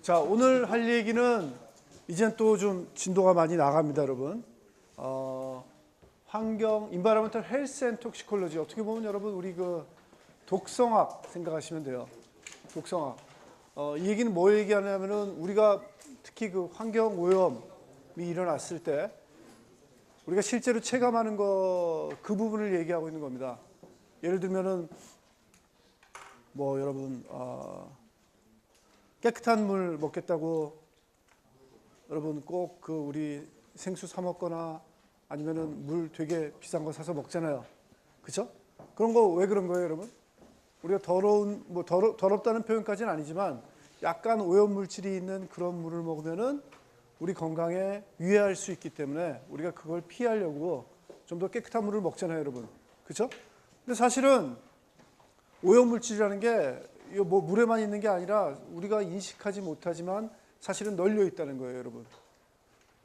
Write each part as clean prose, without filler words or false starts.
자, 오늘 할 얘기는 이젠 또 좀 진도가 많이 나갑니다, 여러분. 환경, Environmental Health and Toxicology. 어떻게 보면 여러분 우리 그 독성학 생각하시면 돼요. 독성학. 이 얘기는 뭘 얘기하냐면은 우리가 특히 그 환경 오염이 일어났을 때 우리가 실제로 체감하는 그 부분을 얘기하고 있는 겁니다. 예를 들면은 뭐 여러분 깨끗한 물 먹겠다고 여러분 꼭 그 우리 생수 사 먹거나 아니면은 물 되게 비싼 거 사서 먹잖아요. 그렇죠? 그런 거 왜 그런 거예요, 여러분? 우리가 더럽다는 표현까지는 아니지만 약간 오염 물질이 있는 그런 물을 먹으면은 우리 건강에 유해할 수 있기 때문에 우리가 그걸 피하려고 좀 더 깨끗한 물을 먹잖아요, 여러분. 그렇죠? 근데 사실은 오염 물질이라는 게 뭐 물에만 있는 게 아니라 우리가 인식하지 못하지만 사실은 널려 있다는 거예요, 여러분.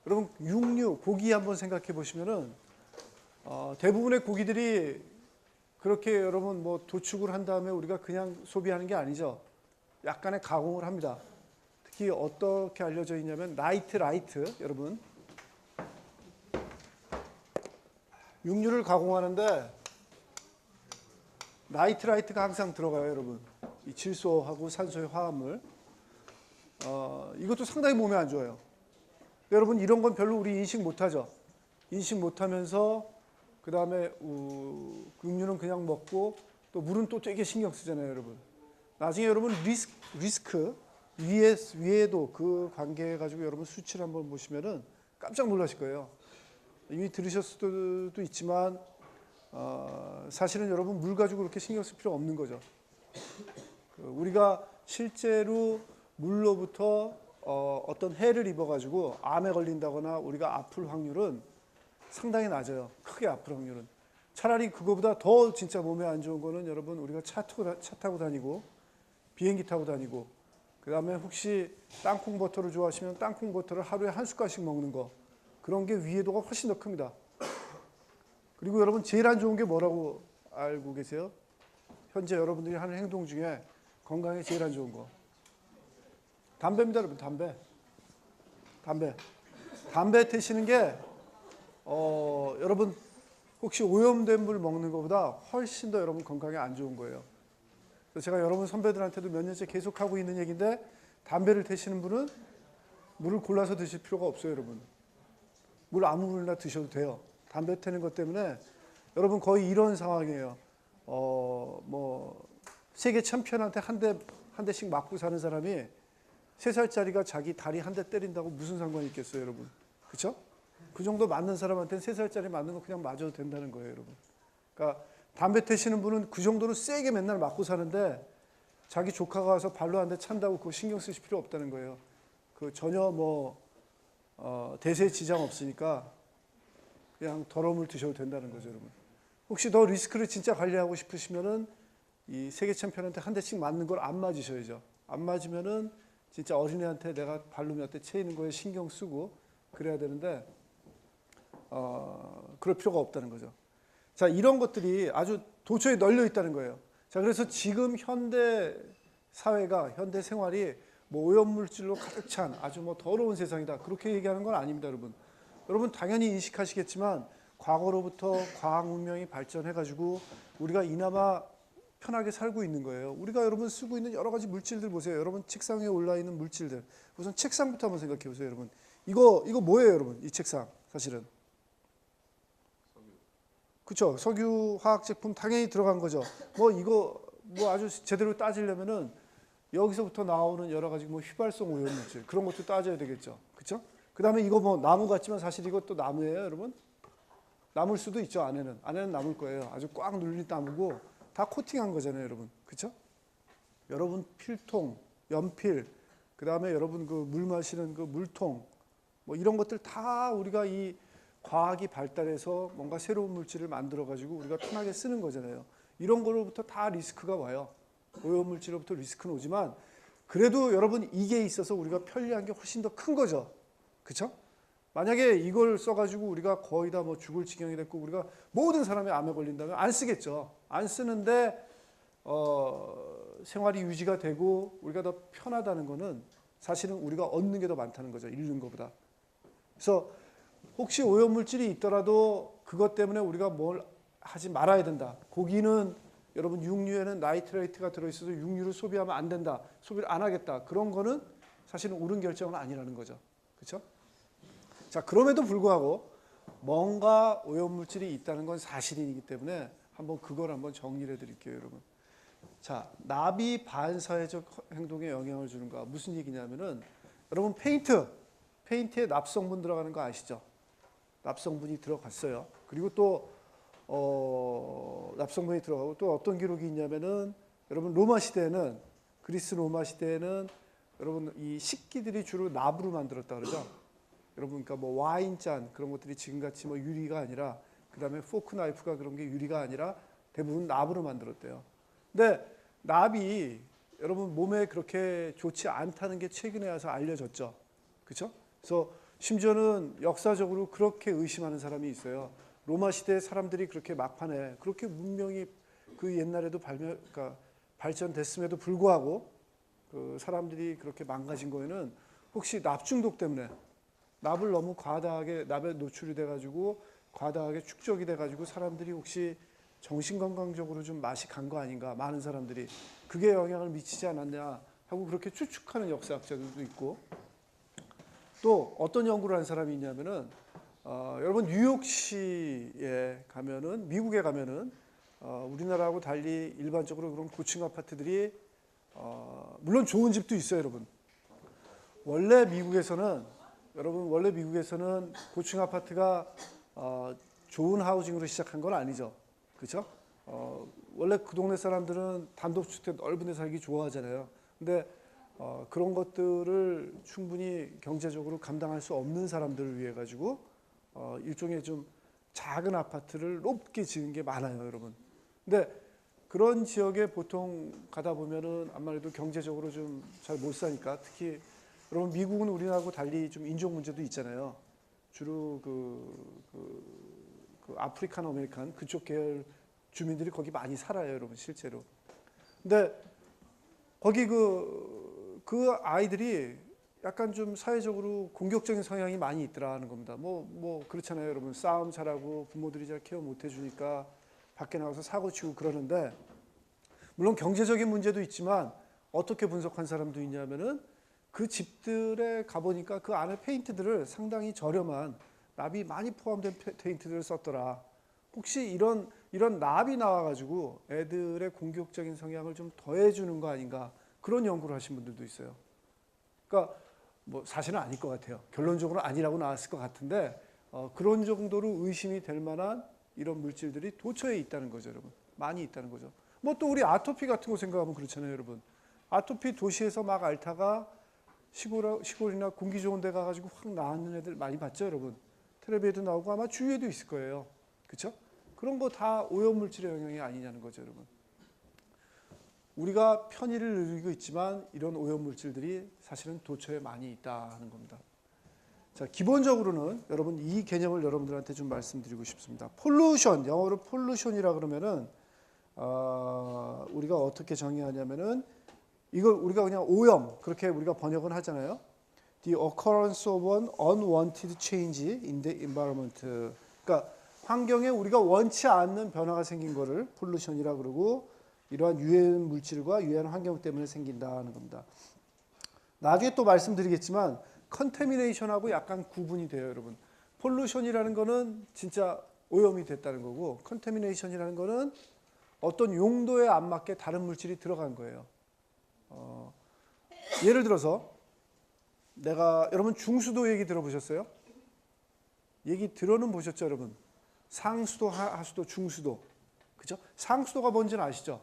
여러분 육류, 고기 한번 생각해 보시면은 대부분의 고기들이 그렇게 여러분 뭐 도축을 한 다음에 우리가 그냥 소비하는 게 아니죠. 약간의 가공을 합니다. 특히 어떻게 알려져 있냐면 라이트 여러분 육류를 가공하는데 라이트가 항상 들어가요, 여러분. 이 질소하고 산소의 화합물. 이것도 상당히 몸에 안 좋아요. 여러분 이런 건 별로 우리 인식 못하죠. 인식 못하면서 그 다음에 육류는 그냥 먹고 또 물은 또 되게 신경 쓰잖아요, 여러분. 나중에 여러분 리스크 위에도 그 관계해 가지고 여러분 수치를 한번 보시면은 깜짝 놀라실 거예요. 이미 들으셨을 수도 있지만 사실은 여러분 물 가지고 그렇게 신경 쓸 필요 없는 거죠. 우리가 실제로 물로부터 어떤 해를 입어가지고 암에 걸린다거나 우리가 아플 확률은 상당히 낮아요. 크게 아플 확률은. 차라리 그거보다 더 진짜 몸에 안 좋은 거는 여러분 우리가 차 타고 다니고 비행기 타고 다니고 그 다음에 혹시 땅콩 버터를 좋아하시면 땅콩 버터를 하루에 한 숟갈씩 먹는 거 그런 게 위해도가 훨씬 더 큽니다. 그리고 여러분 제일 안 좋은 게 뭐라고 알고 계세요? 현재 여러분들이 하는 행동 중에 건강에 제일 안 좋은 거 담배입니다, 여러분. 담배 태시는 게 여러분 혹시 오염된 물 먹는 것보다 훨씬 더 여러분 건강에 안 좋은 거예요. 그래서 제가 여러분 선배들한테도 몇 년째 계속 하고 있는 얘기인데 담배를 태시는 분은 물을 골라서 드실 필요가 없어요, 여러분. 물 아무 물이나 드셔도 돼요. 담배 태는 것 때문에 여러분 거의 이런 상황이에요. 뭐 세계 챔피언한테 한 대씩 맞고 사는 사람이 3살짜리가 자기 다리 한 대 때린다고 무슨 상관이 있겠어요, 여러분? 그렇죠? 그 정도 맞는 사람한테는 3살짜리 맞는 거 그냥 맞아도 된다는 거예요, 여러분. 그러니까 담배 태시는 분은 그 정도로 세게 맨날 맞고 사는데 자기 조카가 와서 발로 한 대 찬다고 그거 신경 쓰실 필요 없다는 거예요. 그 전혀 대세에 지장 없으니까 그냥 더러운 물 드셔도 된다는 거죠, 여러분. 혹시 더 리스크를 진짜 관리하고 싶으시면은 이 세계 챔피언한테 한 대씩 맞는 걸 안 맞으셔야죠. 안 맞으면은 진짜 어린애한테 내가 발로 몇 대 채이는 거에 신경 쓰고 그래야 되는데 그럴 필요가 없다는 거죠. 자, 이런 것들이 아주 도처에 널려 있다는 거예요. 자, 그래서 지금 현대 사회가 현대 생활이 뭐 오염물질로 가득 찬 아주 뭐 더러운 세상이다. 그렇게 얘기하는 건 아닙니다, 여러분. 여러분 당연히 인식하시겠지만 과거로부터 과학 문명이 발전해 가지고 우리가 이나마 편하게 살고 있는 거예요. 우리가 여러분 쓰고 있는 여러 가지 물질들 보세요. 여러분 책상 위에 올라 있는 물질들. 우선 책상부터 한번 생각해 보세요, 여러분. 이거 뭐예요, 여러분? 이 책상 사실은. 그렇죠? 석유 화학 제품 당연히 들어간 거죠. 이거 아주 제대로 따지려면은 여기서부터 나오는 여러 가지 휘발성 오염 물질 그런 것도 따져야 되겠죠. 그렇죠? 그다음에 이거 나무 같지만 사실 이것도 나무예요, 여러분. 나물 수도 있죠, 안에는 나물 거예요. 아주 꽉 눌린 나무고 다 코팅한 거잖아요, 여러분. 그렇죠? 여러분 필통, 연필, 그다음에 여러분 그 물 마시는 그 물통 이런 것들 다 우리가 이 과학이 발달해서 뭔가 새로운 물질을 만들어 가지고 우리가 편하게 쓰는 거잖아요. 이런 거로부터 다 리스크가 와요. 오염 물질로부터 리스크는 오지만 그래도 여러분 이게 있어서 우리가 편리한 게 훨씬 더 큰 거죠. 그렇죠? 만약에 이걸 써가지고 우리가 거의 다 죽을 지경이 됐고 우리가 모든 사람이 암에 걸린다면 안 쓰겠죠. 안 쓰는데 생활이 유지가 되고 우리가 더 편하다는 거는 사실은 우리가 얻는 게 더 많다는 거죠. 잃는 것보다. 그래서 혹시 오염물질이 있더라도 그것 때문에 우리가 뭘 하지 말아야 된다. 고기는 여러분 육류에는 나이트레이트가 들어있어서 육류를 소비하면 안 된다. 소비를 안 하겠다. 그런 거는 사실은 옳은 결정은 아니라는 거죠. 그렇죠? 자, 그럼에도 불구하고 뭔가 오염물질이 있다는 건 사실이기 때문에 그걸 한번 정리를 해드릴게요, 여러분. 자, 납이 반사회적 행동에 영향을 주는가? 무슨 얘기냐면은 여러분 페인트에 납성분 들어가는 거 아시죠? 납성분이 들어갔어요. 그리고 또 납성분이 들어가고 또 어떤 기록이 있냐면은 여러분 그리스 로마 시대에는 여러분 이 식기들이 주로 납으로 만들었다 그러죠. 여러분 그러니까 뭐 와인잔 그런 것들이 지금같이 뭐 유리가 아니라 그다음에 포크 나이프가 그런 게 유리가 아니라 대부분 납으로 만들었대요. 근데 납이 여러분 몸에 그렇게 좋지 않다는 게 최근에 와서 알려졌죠. 그렇죠? 그래서 심지어는 역사적으로 그렇게 의심하는 사람이 있어요. 로마 시대 사람들이 그렇게 막판에 그렇게 문명이 그 옛날에도 그러니까 발전됐음에도 불구하고 그 사람들이 그렇게 망가진 거에는 혹시 납 중독 때문에 납을 너무 과다하게 납에 노출이 돼가지고 과다하게 축적이 돼가지고 사람들이 혹시 정신건강적으로 좀 맛이 간 거 아닌가, 많은 사람들이 그게 영향을 미치지 않았냐 하고 그렇게 추측하는 역사학자들도 있고, 또 어떤 연구를 한 사람이 있냐면은 여러분 뉴욕시에 가면은 미국에 가면은 우리나라하고 달리 일반적으로 그런 고층 아파트들이 물론 좋은 집도 있어요, 여러분. 원래 미국에서는 고층 아파트가 좋은 하우징으로 시작한 건 아니죠. 그렇죠? 원래 그 동네 사람들은 단독주택 넓은 데 살기 좋아하잖아요. 근데 그런 것들을 충분히 경제적으로 감당할 수 없는 사람들을 위해 가지고 일종의 좀 작은 아파트를 높게 지은 게 많아요, 여러분. 근데 그런 지역에 보통 가다 보면은 아무래도 경제적으로 좀 잘 못 사니까, 특히 여러분 미국은 우리나라하고 달리 좀 인종 문제도 있잖아요. 주로 그 아프리칸 아메리칸 그쪽 계열 주민들이 거기 많이 살아요, 여러분, 실제로. 근데 거기 그 아이들이 약간 좀 사회적으로 공격적인 성향이 많이 있더라는 겁니다. 뭐 그렇잖아요, 여러분. 싸움 잘하고 부모들이 잘 케어 못 해주니까 밖에 나가서 사고 치고 그러는데, 물론 경제적인 문제도 있지만 어떻게 분석한 사람도 있냐면은 그 집들에 가보니까 그 안에 페인트들을 상당히 저렴한 납이 많이 포함된 페인트들을 썼더라. 혹시 이런 납이 나와가지고 애들의 공격적인 성향을 좀 더해주는 거 아닌가, 그런 연구를 하신 분들도 있어요. 그러니까 뭐 사실은 아닐 것 같아요. 결론적으로 아니라고 나왔을 것 같은데 그런 정도로 의심이 될 만한 이런 물질들이 도처에 있다는 거죠, 여러분. 많이 있다는 거죠. 뭐 또 우리 아토피 같은 거 생각하면 그렇잖아요, 여러분. 아토피 도시에서 막 앓다가 시골이나 공기 좋은 데 가가지고 확 나았는 애들 많이 봤죠, 여러분. 텔레비에도 나오고 아마 주위에도 있을 거예요. 그렇죠? 그런 거 다 오염물질의 영향이 아니냐는 거죠, 여러분. 우리가 편의를 누리고 있지만 이런 오염물질들이 사실은 도처에 많이 있다는 겁니다. 자, 기본적으로는 여러분 이 개념을 여러분들한테 좀 말씀드리고 싶습니다. 폴루션, 영어로 폴루션이라 그러면은 우리가 어떻게 정의하냐면은 이걸 우리가 그냥 오염 그렇게 우리가 번역은 하잖아요. The occurrence of an unwanted change in the environment. 그러니까 환경에 우리가 원치 않는 변화가 생긴 거를 폴루션이라 그러고, 이러한 유해한 물질과 유해한 환경 때문에 생긴다는 겁니다. 나중에 또 말씀드리겠지만 컨태미네이션하고 약간 구분이 돼요, 여러분. 폴루션이라는 거는 진짜 오염이 됐다는 거고, 컨태미네이션이라는 거는 어떤 용도에 안 맞게 다른 물질이 들어간 거예요. 예를 들어서 여러분 중수도 얘기 들어보셨어요? 얘기 들어는 보셨죠, 여러분? 상수도, 하수도, 중수도. 그죠? 상수도가 뭔지는 아시죠?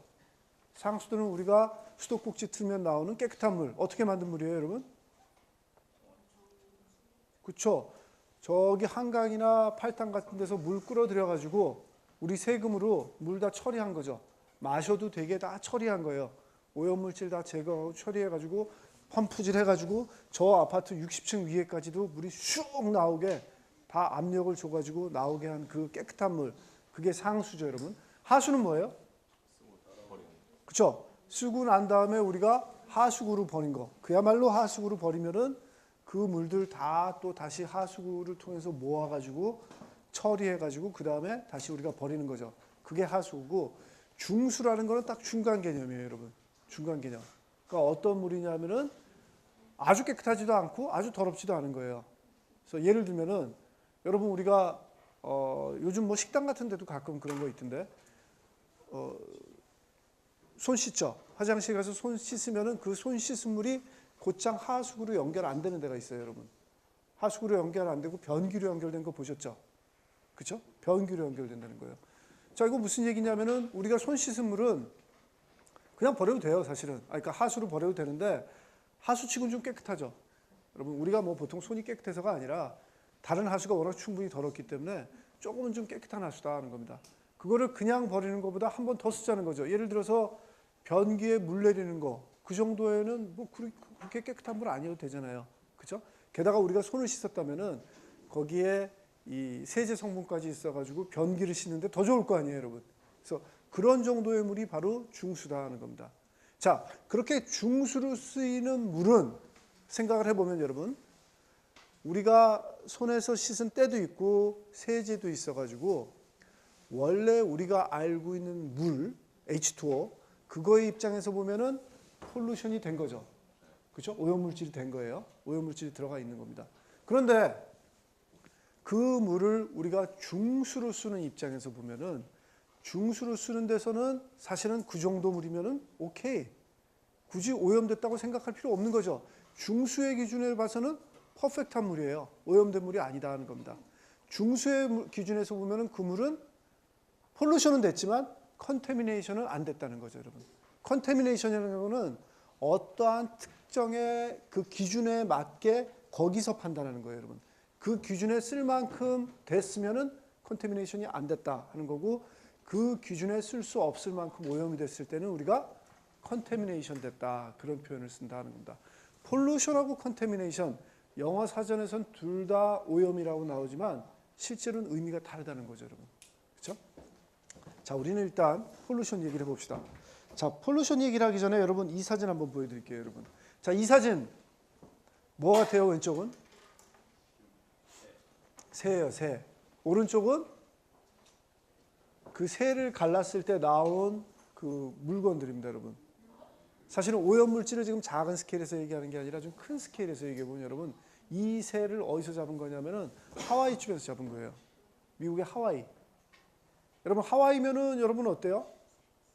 상수도는 우리가 수도꼭지 틀면 나오는 깨끗한 물. 어떻게 만든 물이에요, 여러분? 그렇죠? 저기 한강이나 팔당 같은 데서 물 끌어들여가지고 우리 세금으로 물 다 처리한 거죠. 마셔도 되게 다 처리한 거예요. 오염물질 다 제거하고 처리해가지고 펌프질 해가지고 저 아파트 60층 위에까지도 물이 슉 나오게 다 압력을 줘가지고 나오게 한 그 깨끗한 물. 그게 상수죠, 여러분. 하수는 뭐예요? 그렇죠? 쓰고 난 다음에 우리가 하수구로 버린 거, 그야말로 하수구로 버리면은 그 물들 다 또 다시 하수구를 통해서 모아가지고 처리해가지고 그 다음에 다시 우리가 버리는 거죠. 그게 하수구고, 중수라는 거는 딱 중간 개념이에요, 여러분. 중간 개념. 그러니까 어떤 물이냐면은 아주 깨끗하지도 않고 아주 더럽지도 않은 거예요. 그래서 예를 들면은 여러분 우리가 요즘 뭐 식당 같은 데도 가끔 그런 거 있던데 손 씻죠. 화장실 가서 손 씻으면은 그 손 씻은 물이 곧장 하수구로 연결 안 되는 데가 있어요, 여러분. 하수구로 연결 안 되고 변기로 연결된 거 보셨죠? 그렇죠? 변기로 연결된다는 거예요. 자, 이거 무슨 얘기냐면은 우리가 손 씻은 물은 그냥 버려도 돼요, 사실은. 그러니까 하수로 버려도 되는데 하수치고는 좀 깨끗하죠. 여러분, 우리가 뭐 보통 손이 깨끗해서가 아니라 다른 하수가 워낙 충분히 더럽기 때문에 조금은 좀 깨끗한 하수다 하는 겁니다. 그거를 그냥 버리는 것보다 한 번 더 쓰자는 거죠. 예를 들어서 변기에 물 내리는 거, 그 정도에는 뭐 그렇게 깨끗한 물 아니어도 되잖아요. 그렇죠? 게다가 우리가 손을 씻었다면은 거기에 이 세제 성분까지 있어가지고 변기를 씻는데 더 좋을 거 아니에요, 여러분. 그래서 그런 정도의 물이 바로 중수다 하는 겁니다. 자, 그렇게 중수로 쓰이는 물은 생각을 해보면 여러분, 우리가 손에서 씻은 때도 있고 세제도 있어가지고 원래 우리가 알고 있는 물, H2O, 그거의 입장에서 보면은 폴루션이 된 거죠. 그렇죠? 오염물질이 된 거예요. 오염물질이 들어가 있는 겁니다. 그런데 그 물을 우리가 중수로 쓰는 입장에서 보면은 중수로 쓰는 데서는 사실은 그 정도 물이면은 오케이. 굳이 오염됐다고 생각할 필요 없는 거죠. 중수의 기준에 봐서는 퍼펙트한 물이에요. 오염된 물이 아니다 하는 겁니다. 중수의 기준에서 보면은 그 물은 폴루션은 됐지만 컨태미네이션은 안 됐다는 거죠, 여러분. 컨태미네이션이라는 거는 어떠한 특정의 그 기준에 맞게 거기서 판단하는 거예요, 여러분. 그 기준에 쓸 만큼 됐으면은 컨태미네이션이 안 됐다 하는 거고, 그 기준에 쓸 수 없을 만큼 오염이 됐을 때는 우리가 컨태미네이션 됐다, 그런 표현을 쓴다 하는 겁니다. 폴루션하고 컨태미네이션, 영어 사전에선 둘 다 오염이라고 나오지만 실제로는 의미가 다르다는 거죠, 여러분. 그렇죠? 자, 우리는 일단 폴루션 얘기를 해봅시다. 자, 폴루션 얘기를 하기 전에 여러분 이 사진 한번 보여드릴게요, 여러분. 자, 이 사진 뭐 같아요? 왼쪽은 새예요, 새. 오른쪽은 그 새를 갈랐을 때 나온 그 물건들입니다, 여러분. 사실은 오염물질을 지금 작은 스케일에서 얘기하는 게 아니라 좀 큰 스케일에서 얘기해보면 여러분, 이 새를 어디서 잡은 거냐면은 하와이 쪽에서 잡은 거예요. 미국의 하와이. 여러분, 하와이면은 여러분 어때요?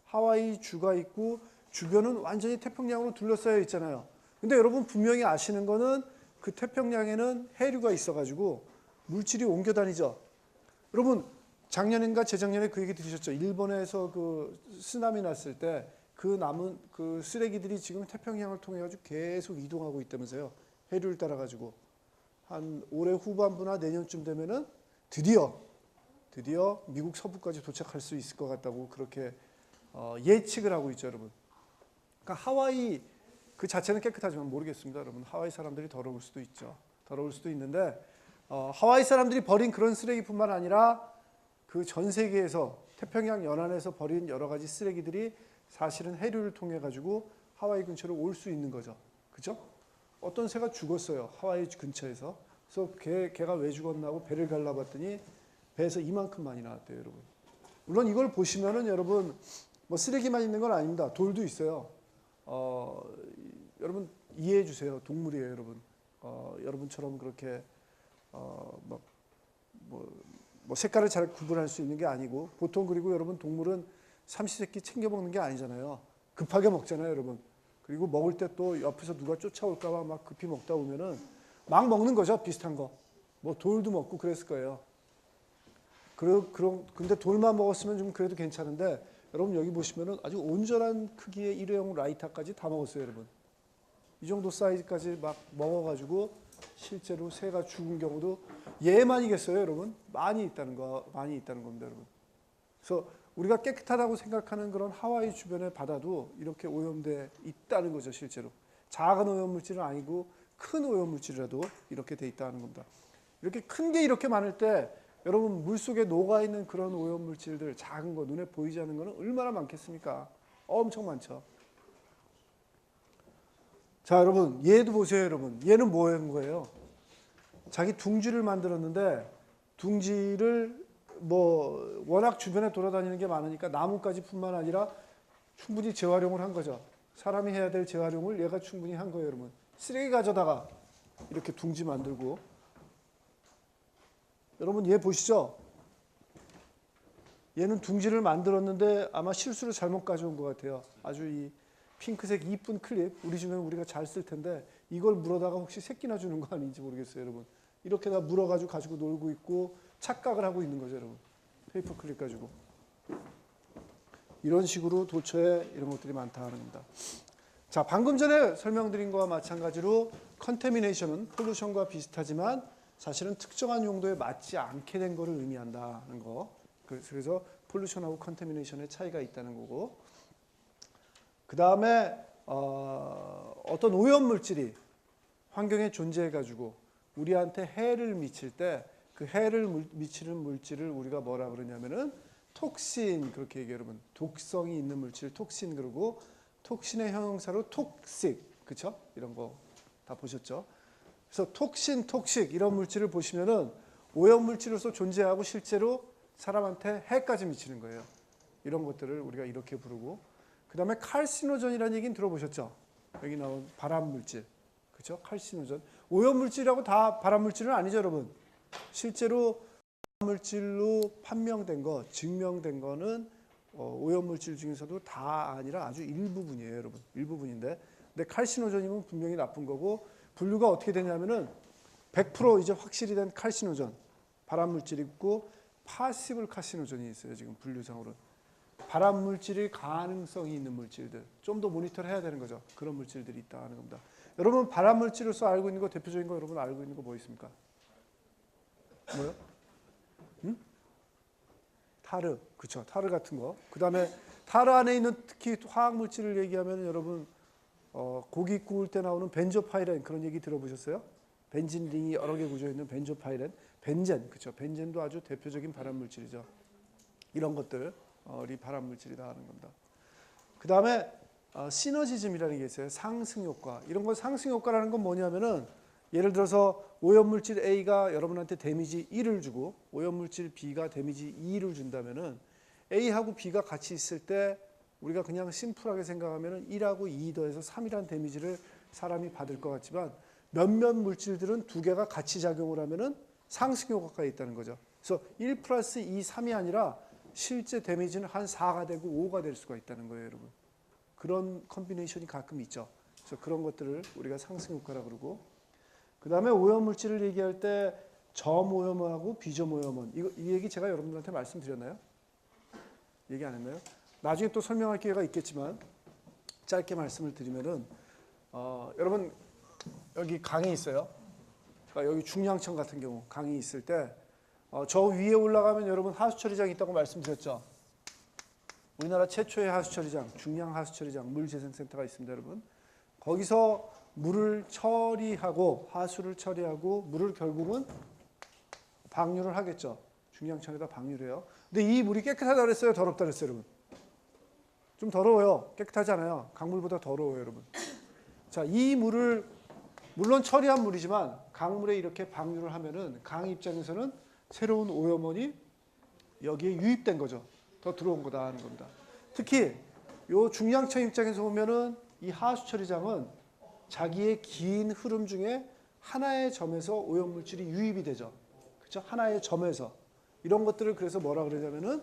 하와이 주가 있고 주변은 완전히 태평양으로 둘러싸여 있잖아요. 근데 여러분 분명히 아시는 거는 그 태평양에는 해류가 있어가지고 물질이 옮겨 다니죠. 여러분, 작년인가 재작년에 그 얘기 들으셨죠? 일본에서 그 쓰나미 났을 때 그 남은 그 쓰레기들이 지금 태평양을 통해 가지고 계속 이동하고 있다면서요. 해류를 따라 가지고 한 올해 후반부나 내년쯤 되면은 드디어 미국 서부까지 도착할 수 있을 것 같다고 그렇게 예측을 하고 있죠, 여러분. 그러니까 하와이 그 자체는 깨끗하지만 모르겠습니다, 여러분. 하와이 사람들이 더러울 수도 있죠. 더러울 수도 있는데 하와이 사람들이 버린 그런 쓰레기뿐만 아니라 그 전 세계에서 태평양 연안에서 버린 여러 가지 쓰레기들이 사실은 해류를 통해 가지고 하와이 근처로 올 수 있는 거죠. 그죠? 어떤 새가 죽었어요, 하와이 근처에서. 그래서 걔가 왜 죽었나 하고 배를 갈라봤더니 배에서 이만큼 많이 나왔대요, 여러분. 물론 이걸 보시면은 여러분 뭐 쓰레기만 있는 건 아닙니다. 돌도 있어요. 여러분 이해해 주세요. 동물이에요, 여러분. 여러분처럼 그렇게 뭐 색깔을 잘 구분할 수 있는 게 아니고, 보통 그리고 여러분 동물은 삼시세끼 챙겨 먹는 게 아니잖아요. 급하게 먹잖아요, 여러분. 그리고 먹을 때 또 옆에서 누가 쫓아올까 봐 막 급히 먹다 보면은 막 먹는 거죠, 비슷한 거. 뭐 돌도 먹고 그랬을 거예요. 근데 돌만 먹었으면 좀 그래도 괜찮은데, 여러분 여기 보시면은 아주 온전한 크기의 일회용 라이터까지 다 먹었어요, 여러분. 이 정도 사이즈까지 막 먹어가지고 실제로 새가 죽은 경우도 얘만이겠어요, 여러분? 많이 있다는 겁니다, 여러분. 그래서 우리가 깨끗하다고 생각하는 그런 하와이 주변의 바다도 이렇게 오염돼 있다는 거죠, 실제로. 작은 오염물질은 아니고 큰 오염물질이라도 이렇게 돼 있다는 겁니다. 이렇게 큰 게 이렇게 많을 때 여러분 물속에 녹아있는 그런 오염물질들, 작은 거, 눈에 보이지 않는 거는 얼마나 많겠습니까? 엄청 많죠. 자, 여러분, 얘도 보세요, 여러분. 얘는 뭐인 거예요? 자기 둥지를 만들었는데 둥지를 뭐 워낙 주변에 돌아다니는 게 많으니까 나뭇가지뿐만 아니라 충분히 재활용을 한 거죠. 사람이 해야 될 재활용을 얘가 충분히 한 거예요, 여러분. 쓰레기 가져다가 이렇게 둥지 만들고. 여러분, 얘 보시죠? 얘는 둥지를 만들었는데 아마 실수로 잘못 가져온 것 같아요. 아주 이 핑크색 이쁜 클립, 우리 집에는 우리가 잘 쓸 텐데 이걸 물어다가 혹시 새끼나 주는 거 아닌지 모르겠어요, 여러분. 이렇게 다 물어가지고 가지고 놀고 있고 착각을 하고 있는 거죠, 여러분. 페이퍼 클립 가지고. 이런 식으로 도처에 이런 것들이 많다 하는 겁니다. 자, 방금 전에 설명드린 거와 마찬가지로 컨테미네이션은 폴루션과 비슷하지만 사실은 특정한 용도에 맞지 않게 된 것을 의미한다는 거. 그래서 폴루션하고 컨테미네이션의 차이가 있다는 거고. 그 다음에 어떤 오염물질이 환경에 존재해가지고 우리한테 해를 미칠 때 그 해를 미치는 물질을 우리가 뭐라 그러냐면은 톡신, 그렇게 얘기해요, 여러분. 독성이 있는 물질 톡신, 그러고 톡신의 형용사로 톡식, 그렇죠? 이런 거 다 보셨죠? 그래서 톡신, 톡식 이런 물질을 보시면은 오염물질로서 존재하고 실제로 사람한테 해까지 미치는 거예요. 이런 것들을 우리가 이렇게 부르고, 그 다음에 칼시노전이라는 얘기는 들어보셨죠? 여기 나온 발암물질, 그렇죠? 칼시노전. 오염물질이라고 다 발암물질은 아니죠, 여러분. 실제로 오염물질로 판명된 거, 증명된 거는 오염물질 중에서도 다 아니라 아주 일부분이에요, 여러분. 일부분인데, 근데 칼시노전이면 분명히 나쁜 거고, 분류가 어떻게 되냐면은 100% 이제 확실히 된 칼시노전, 발암물질이 있고 파시블 칼시노전이 있어요, 지금 분류상으로. 발암물질일 가능성이 있는 물질들, 좀 더 모니터를 해야 되는 거죠. 그런 물질들이 있다 하는 겁니다. 여러분, 발암물질로서 알고 있는 거, 대표적인 거 여러분 알고 있는 거 뭐 있습니까? 뭐요? 응? 타르, 그렇죠. 타르 같은 거. 그 다음에 타르 안에 있는 특히 화학물질을 얘기하면 여러분 고기 구울 때 나오는 벤조파이렌, 그런 얘기 들어보셨어요? 벤진 링이 여러 개 구조해 있는 벤조파이렌, 벤젠, 그렇죠. 벤젠도 아주 대표적인 발암물질이죠. 이런 것들이 발암물질이다 하는 겁니다. 그 다음에 시너지즘이라는 게 있어요. 상승효과. 이런 건 상승효과라는 건 뭐냐면은 예를 들어서 오염물질 A가 여러분한테 데미지 1을 주고 오염물질 B가 데미지 2를 준다면은 A하고 B가 같이 있을 때 우리가 그냥 심플하게 생각하면은 1하고 2 더해서 3이라는 데미지를 사람이 받을 것 같지만 몇몇 물질들은 두 개가 같이 작용을 하면은 상승효과가 있다는 거죠. 그래서 1 플러스 2, 3이 아니라 실제 데미지는 한 4가 되고 5가 될 수가 있다는 거예요, 여러분. 그런 컴비네이션이 가끔 있죠. 그래서 그런 것들을 우리가 상승효과라고 그러고, 그 다음에 오염물질을 얘기할 때 점오염하고 비점오염원, 이 얘기 제가 여러분들한테 말씀드렸나요? 얘기 안 했나요? 나중에 또 설명할 기회가 있겠지만 짧게 말씀을 드리면은 여러분 여기 강이 있어요. 그러니까 여기 중량천 같은 경우 강이 있을 때 저 위에 올라가면 여러분 하수처리장이 있다고 말씀드렸죠. 우리나라 최초의 하수처리장, 중량 하수처리장, 물재생센터가 있습니다, 여러분. 거기서 물을 처리하고 하수를 처리하고 물을 결국은 방류를 하겠죠. 중량천에다 방류를 해요. 근데 이 물이 깨끗하다 그랬어요, 더럽다 그랬어요, 여러분? 좀 더러워요. 깨끗하지 않아요. 강물보다 더러워요, 여러분. 자, 이 물을 물론 처리한 물이지만 강물에 이렇게 방류를 하면은 강 입장에서는 새로운 오염원이 여기에 유입된 거죠. 더 들어온 거다 하는 겁니다. 특히 요 중량천 입장에서 보면은 이 하수 처리장은 자기의 긴 흐름 중에 하나의 점에서 오염물질이 유입이 되죠. 그렇죠? 하나의 점에서. 이런 것들을 그래서 뭐라 그러냐면은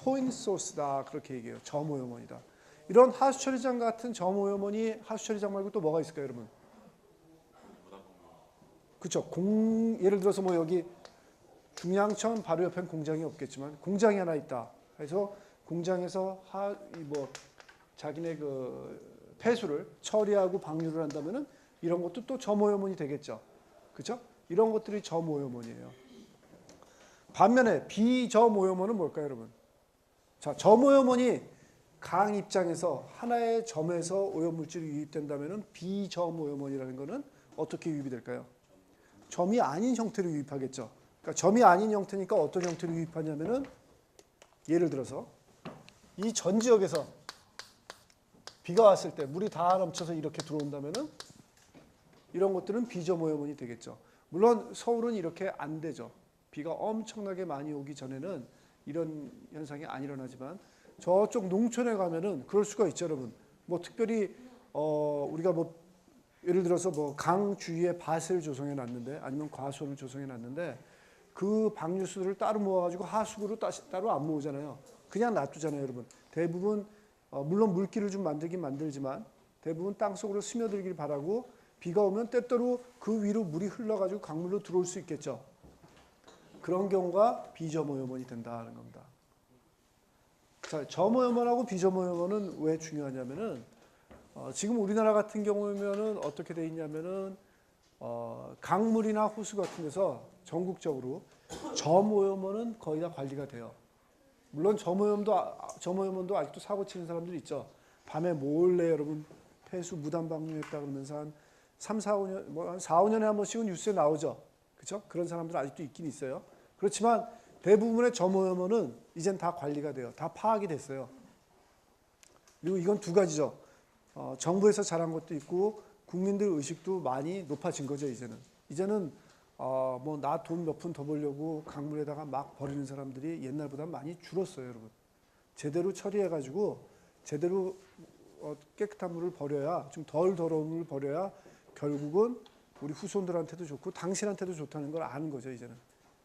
포인트 소스다, 그렇게 얘기해요. 점 오염원이다. 이런 하수 처리장 같은 점 오염원이 하수 처리장 말고 또 뭐가 있을까요, 여러분? 그렇죠. 예를 들어서 뭐 여기 중량천 바로 옆엔 공장이 없겠지만 공장이 하나 있다. 그래서 공장에서 자기네 그 폐수를 처리하고 방류를 한다면은 이런 것도 또 점오염원이 되겠죠. 그렇죠? 이런 것들이 점오염원이에요. 반면에 비점오염원은 뭘까요, 여러분? 자, 점오염원이 강 입장에서 하나의 점에서 오염물질이 유입된다면은 비점오염원이라는 거는 어떻게 유입이 될까요? 점이 아닌 형태로 유입하겠죠. 그러니까 점이 아닌 형태니까 어떤 형태로 유입하냐면은 예를 들어서 이 전 지역에서 비가 왔을 때 물이 다 넘쳐서 이렇게 들어온다면은 이런 것들은 비점오염원이 되겠죠. 물론 서울은 이렇게 안 되죠. 비가 엄청나게 많이 오기 전에는 이런 현상이 안 일어나지만 저쪽 농촌에 가면은 그럴 수가 있죠, 여러분. 뭐 특별히 우리가 뭐 예를 들어서 뭐 강 주위에 밭을 조성해 놨는데 아니면 과수원을 조성해 놨는데 그 방류수를 따로 모아가지고 하수구로 따로 안 모으잖아요. 그냥 놔두잖아요, 여러분. 대부분 물론 물길을 좀 만들긴 만들지만 대부분 땅 속으로 스며들길 바라고 비가 오면 때때로 그 위로 물이 흘러가지고 강물로 들어올 수 있겠죠. 그런 경우가 비점오염원이 된다는 겁니다. 자, 점오염원하고 비점오염원은 왜 중요하냐면은 지금 우리나라 같은 경우면은 어떻게 돼 있냐면은 강물이나 호수 같은 데서 전국적으로 점오염원은 거의 다 관리가 돼요. 물론 점오염원도 아직도 사고 치는 사람들이 있죠. 밤에 몰래 여러분 폐수 무단 방류했다 그러면서 한 3, 4, 5년 뭐 한 4, 5년에 한 번씩은 뉴스에 나오죠. 그렇죠? 그런 사람들 아직도 있긴 있어요. 그렇지만 대부분의 점오염원은 이젠 다 관리가 돼요. 다 파악이 됐어요. 그리고 이건 두 가지죠. 정부에서 잘한 것도 있고 국민들 의식도 많이 높아진 거죠. 이제는 뭐 나 돈 몇 푼 더 벌려고 강물에다가 막 버리는 사람들이 옛날보다 많이 줄었어요, 여러분. 제대로 처리해가지고 제대로 깨끗한 물을 버려야 좀 덜 더러운 물을 버려야 결국은 우리 후손들한테도 좋고 당신한테도 좋다는 걸 아는 거죠. 이제는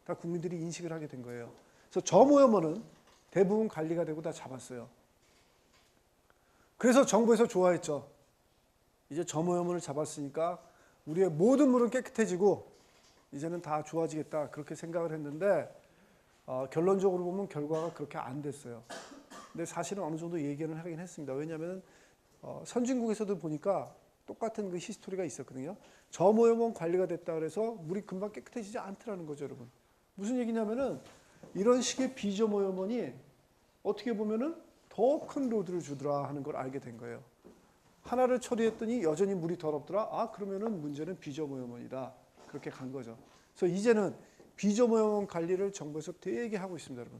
다 국민들이 인식을 하게 된 거예요. 그래서 점오염원은 대부분 관리가 되고 다 잡았어요. 그래서 정부에서 좋아했죠. 이제 점오염원을 잡았으니까 우리의 모든 물은 깨끗해지고 이제는 다 좋아지겠다 그렇게 생각을 했는데 결론적으로 보면 결과가 그렇게 안 됐어요. 근데 사실은 어느 정도 예견을 하긴 했습니다. 왜냐하면 선진국에서도 보니까 똑같은 그 히스토리가 있었거든요. 점오염원 관리가 됐다 그래서 물이 금방 깨끗해지지 않더라는 거죠, 여러분. 무슨 얘기냐면은 이런 식의 비점오염원이 어떻게 보면은 더 큰 로드를 주더라 하는 걸 알게 된 거예요. 하나를 처리했더니 여전히 물이 더럽더라. 아, 그러면은 문제는 비점오염원이다. 그렇게 간 거죠. 그래서 이제는 비점오염원 관리를 정부에서 되게 하고 있습니다, 여러분.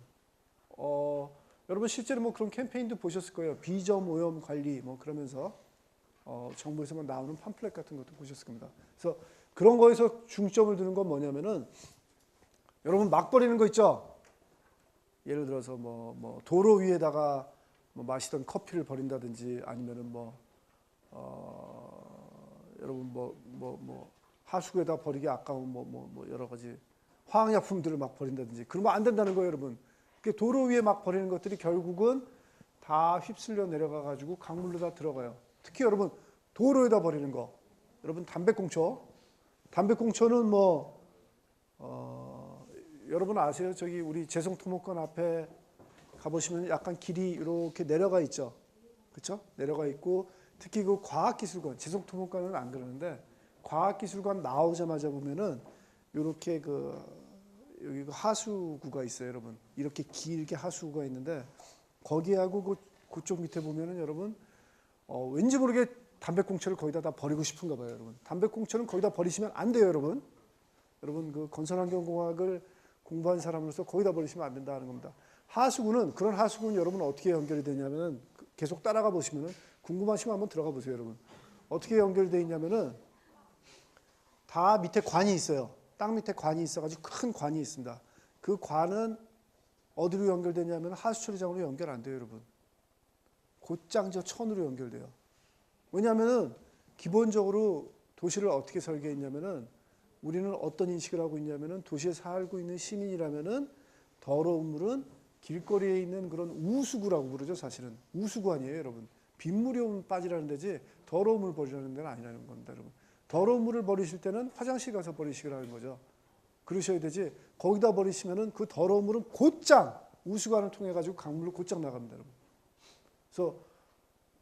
여러분 실제로 뭐 그런 캠페인도 보셨을 거예요. 비점오염 관리 뭐 그러면서 정부에서만 나오는 팜플렛 같은 것도 보셨을 겁니다. 그래서 그런 거에서 중점을 두는 건 뭐냐면은 여러분 막 버리는 거 있죠. 예를 들어서 뭐 도로 위에다가 뭐 마시던 커피를 버린다든지 아니면은 여러분 뭐 하수구에다 버리기 아까운 뭐 여러 가지 화학약품들을 막 버린다든지 그러면 안 된다는 거예요, 여러분. 도로 위에 막 버리는 것들이 결국은 다 휩쓸려 내려가 가지고 강물로 다 들어가요. 특히 여러분 도로에다 버리는 거. 여러분 담배꽁초는 여러분 아세요? 저기 우리 재성토목관 앞에 가보시면 약간 길이 이렇게 내려가 있죠. 그렇죠? 내려가 있고 특히 그 과학기술관, 재성토목관은 안 그러는데 과학기술관 나오자마자 보면은 이렇게 여기 하수구가 있어요, 여러분. 이렇게 길게 하수구가 있는데 거기하고 그쪽 밑에 보면은 여러분 왠지 모르게 담배꽁초를 거기다 다 버리고 싶은가 봐요, 여러분. 담배꽁초는 거기다 버리시면 안 돼요, 여러분. 여러분 그 건설환경공학을 공부한 사람으로서 거기다 버리시면 안 된다는 겁니다. 그런 하수구는 여러분 어떻게 연결이 되냐면은 계속 따라가 보시면은 궁금하시면 한번 들어가 보세요, 여러분. 어떻게 연결되어 있냐면은 다 밑에 관이 있어요. 땅 밑에 관이 있어가지고 큰 관이 있습니다. 그 관은 어디로 연결되냐면 하수처리장으로 연결 안 돼요, 여러분. 곧장 저 천으로 연결돼요. 왜냐하면은 기본적으로 도시를 어떻게 설계했냐면은 우리는 어떤 인식을 하고 있냐면은 도시에 살고 있는 시민이라면은 더러운 물은 길거리에 있는 그런 우수구라고 부르죠, 사실은. 우수구 아니에요, 여러분. 빗물이 오면 빠지라는 데지 더러운 물 버리라는 데는 아니라는 겁니다, 여러분. 더러운 물을 버리실 때는 화장실 가서 버리시라는 거죠. 그러셔야 되지. 거기다 버리시면은 그 더러운 물은 곧장 우수관을 통해 가지고 강물로 곧장 나갑니다, 여러분. 그래서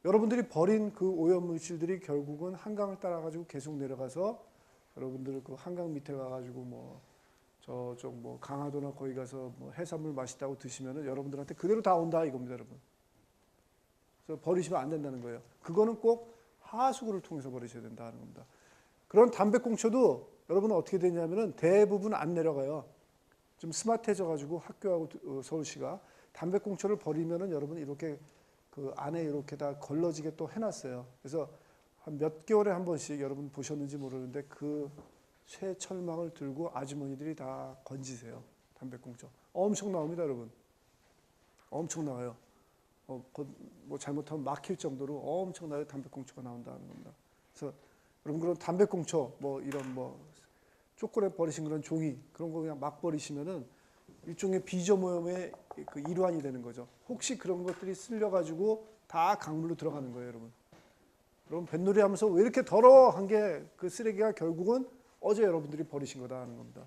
여러분들이 버린 그 오염 물질들이 결국은 한강을 따라 가지고 계속 내려가서 여러분들 그 한강 밑에 가가지고 저쪽 강화도나 거기 가서 해산물 맛있다고 드시면은 여러분들한테 그대로 다 온다 이겁니다, 여러분. 그래서 버리시면 안 된다는 거예요. 그거는 꼭 하수구를 통해서 버리셔야 된다는 겁니다. 그런 담배꽁초도 여러분은 어떻게 되냐면은 대부분 안 내려가요. 좀 스마트해져 가지고 학교하고 서울시가 담배꽁초를 버리면은 여러분 이렇게 그 안에 이렇게 다 걸러지게 또 해놨어요. 그래서 한 몇 개월에 한 번씩 여러분 보셨는지 모르는데 그 쇠 철망을 들고 아주머니들이 다 건지세요. 담배꽁초. 엄청 나옵니다, 여러분. 엄청 나와요. 뭐 잘못하면 막힐 정도로 엄청나게 담배꽁초가 나온다는 겁니다. 그래서 여러분 그런 담배꽁초 뭐 이런 뭐 초콜릿 버리신 그런 종이 그런 거 그냥 막 버리시면은 일종의 비점오염의 그 일환이 되는 거죠. 혹시 그런 것들이 쓸려가지고 다 강물로 들어가는 거예요, 여러분. 여러분 뱃놀이 하면서 왜 이렇게 더러한 게 그 쓰레기가 결국은 어제 여러분들이 버리신 거다 하는 겁니다.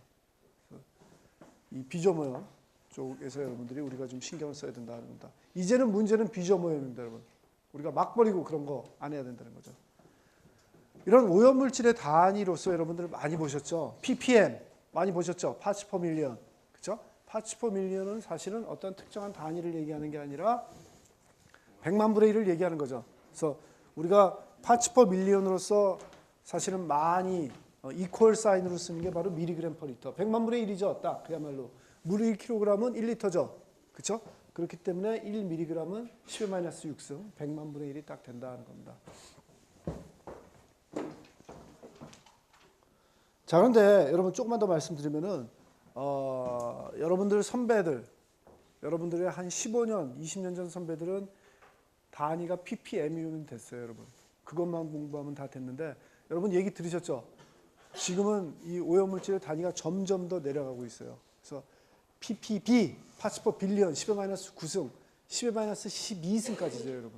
이 비점오염 쪽에서 여러분들이 우리가 좀 신경을 써야 된다는 겁니다. 이제는 문제는 비점오염입니다, 여러분. 우리가 막 버리고 그런 거 안 해야 된다는 거죠. 이런 오염물질의 단위로서 여러분들 많이 보셨죠? ppm 많이 보셨죠? parts per million. 그렇죠? parts per million은 사실은 어떤 특정한 단위를 얘기하는 게 아니라 100만 분의 1을 얘기하는 거죠. 그래서 우리가 parts per million으로서 사실은 많이 이퀄 사인으로 쓰는 게 바로 미리그램 퍼 리터. 100만 분의 1이죠. 딱 그야말로. 물 1kg은 1리터죠. 그렇죠? 그렇기 때문에 1mg은 10-6승 100만 분의 1이 딱 된다는 겁니다. 자, 그런데 여러분 조금만 더 말씀드리면은 여러분들 선배들, 여러분들의 한 15년, 20년 전 선배들은 단위가 ppm이면 됐어요, 여러분. 그것만 공부하면 다 됐는데 여러분 얘기 들으셨죠? 지금은 이 오염물질의 단위가 점점 더 내려가고 있어요. 그래서 ppb, parts per billion, 10-9승, 10-12승까지죠, 여러분.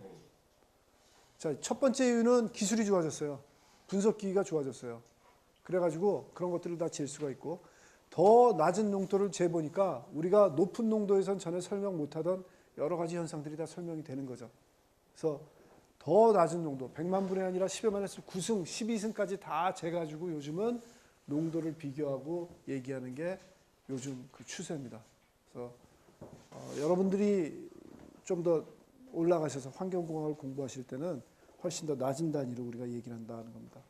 자, 첫 번째 이유는 기술이 좋아졌어요. 분석기기가 좋아졌어요. 그래가지고 그런 것들을 다 잴 수가 있고 더 낮은 농도를 재보니까 우리가 높은 농도에선 전혀 설명 못하던 여러 가지 현상들이 다 설명이 되는 거죠. 그래서 더 낮은 농도, 100만 분의 아니라 10-9승, 12승까지 다 재가지고 요즘은 농도를 비교하고 얘기하는 게 요즘 그 추세입니다. 그래서 여러분들이 좀 더 올라가셔서 환경공학을 공부하실 때는 훨씬 더 낮은 단위로 우리가 얘기를 한다는 겁니다.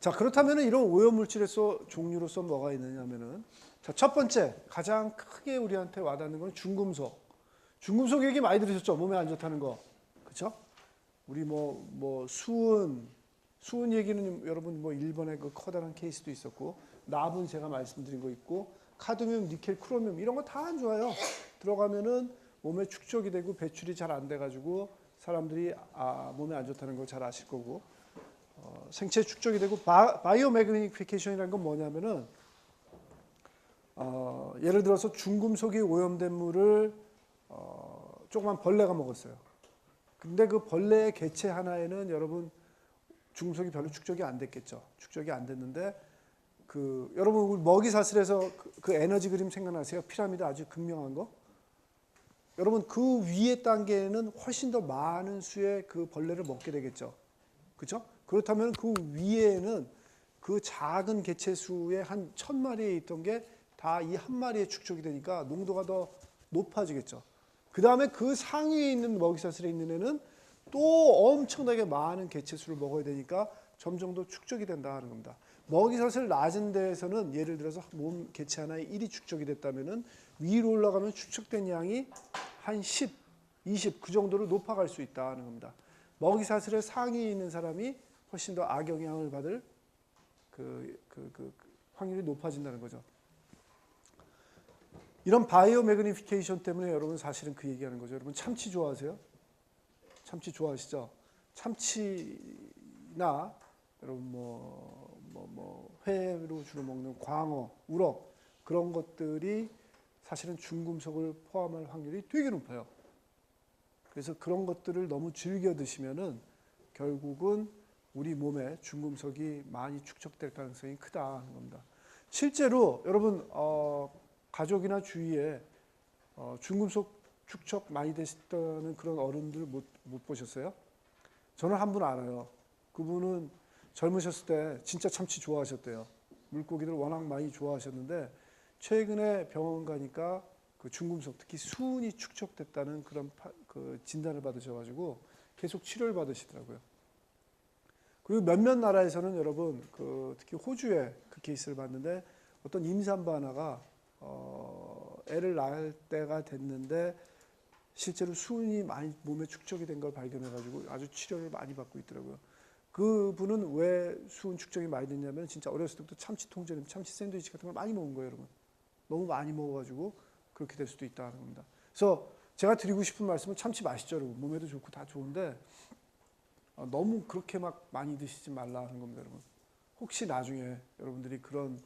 자, 그렇다면 이런 오염물질에서 종류로서 뭐가 있느냐면은 자, 첫 번째 가장 크게 우리한테 와닿는 건 중금속. 중금속 얘기 많이 들으셨죠? 몸에 안 좋다는 거. 그렇죠? 우리 뭐 수은 얘기는 여러분 뭐 일본의 그 커다란 케이스도 있었고 납은 제가 말씀드린 거 있고 카드뮴, 니켈, 크로뮴 이런 거 다 안 좋아요. 들어가면은 몸에 축적이 되고 배출이 잘 안 돼가지고 사람들이 몸에 안 좋다는 걸 잘 아실 거고 생체 축적이 되고 바이오 매그니피케이션이라는 건 뭐냐면은 예를 들어서 중금속이 오염된 물을 조그만 벌레가 먹었어요. 근데 그 벌레의 개체 하나에는 여러분 중금속이 별로 축적이 안 됐겠죠. 축적이 안 됐는데 여러분 먹이 사슬에서 그 에너지 그림 생각나세요? 피라미드 아주 극명한 거? 여러분 그 위에 단계에는 훨씬 더 많은 수의 그 벌레를 먹게 되겠죠. 그렇죠? 그렇다면 그 위에는 그 작은 개체 수의 한 1000마리에 있던 게 다 이 한 마리에 축적이 되니까 농도가 더 높아지겠죠. 그 다음에 그 상위에 있는 먹이사슬에 있는 애는 또 엄청나게 많은 개체 수를 먹어야 되니까 점점 더 축적이 된다 하는 겁니다. 먹이사슬 낮은 데에서는 예를 들어서 몸 개체 하나에 1이 축적이 됐다면은 위로 올라가면 축적된 양이 한 10, 20 그 정도로 높아갈 수 있다 하는 겁니다. 먹이사슬의 상위에 있는 사람이 훨씬 더 악영향을 받을 그 확률이 높아진다는 거죠. 이런 바이오 매그니피케이션 때문에 여러분 사실은 그 얘기하는 거죠. 여러분 참치 좋아하세요? 참치 좋아하시죠? 참치나 여러분 회로 주로 먹는 광어, 우럭 그런 것들이 사실은 중금속을 포함할 확률이 되게 높아요. 그래서 그런 것들을 너무 즐겨 드시면은 결국은 우리 몸에 중금속이 많이 축적될 가능성이 크다는 겁니다. 실제로 여러분 가족이나 주위에 중금속 축적 많이 되셨다는 그런 어른들 못 보셨어요? 저는 한 분 알아요. 그분은 젊으셨을 때 진짜 참치 좋아하셨대요. 물고기를 워낙 많이 좋아하셨는데 최근에 병원 가니까 그 중금속 특히 수은이 축적됐다는 그런 그 진단을 받으셔가지고 계속 치료를 받으시더라고요. 그리고 몇몇 나라에서는 여러분 특히 호주에 그 케이스를 봤는데 어떤 임산부 하나가 애를 낳을 때가 됐는데 실제로 수은이 많이 몸에 축적이 된 걸 발견해가지고 아주 치료를 많이 받고 있더라고요. 그분은 왜 수은 축적이 많이 됐냐면 진짜 어렸을 때부터 참치 통조림, 참치 샌드위치 같은 걸 많이 먹은 거예요, 여러분. 너무 많이 먹어가지고 그렇게 될 수도 있다는 겁니다. 그래서 제가 드리고 싶은 말씀은 참치 맛있죠, 여러분. 몸에도 좋고 다 좋은데 너무 그렇게 막 많이 드시지 말라는 겁니다, 여러분. 혹시 나중에 여러분들이 그런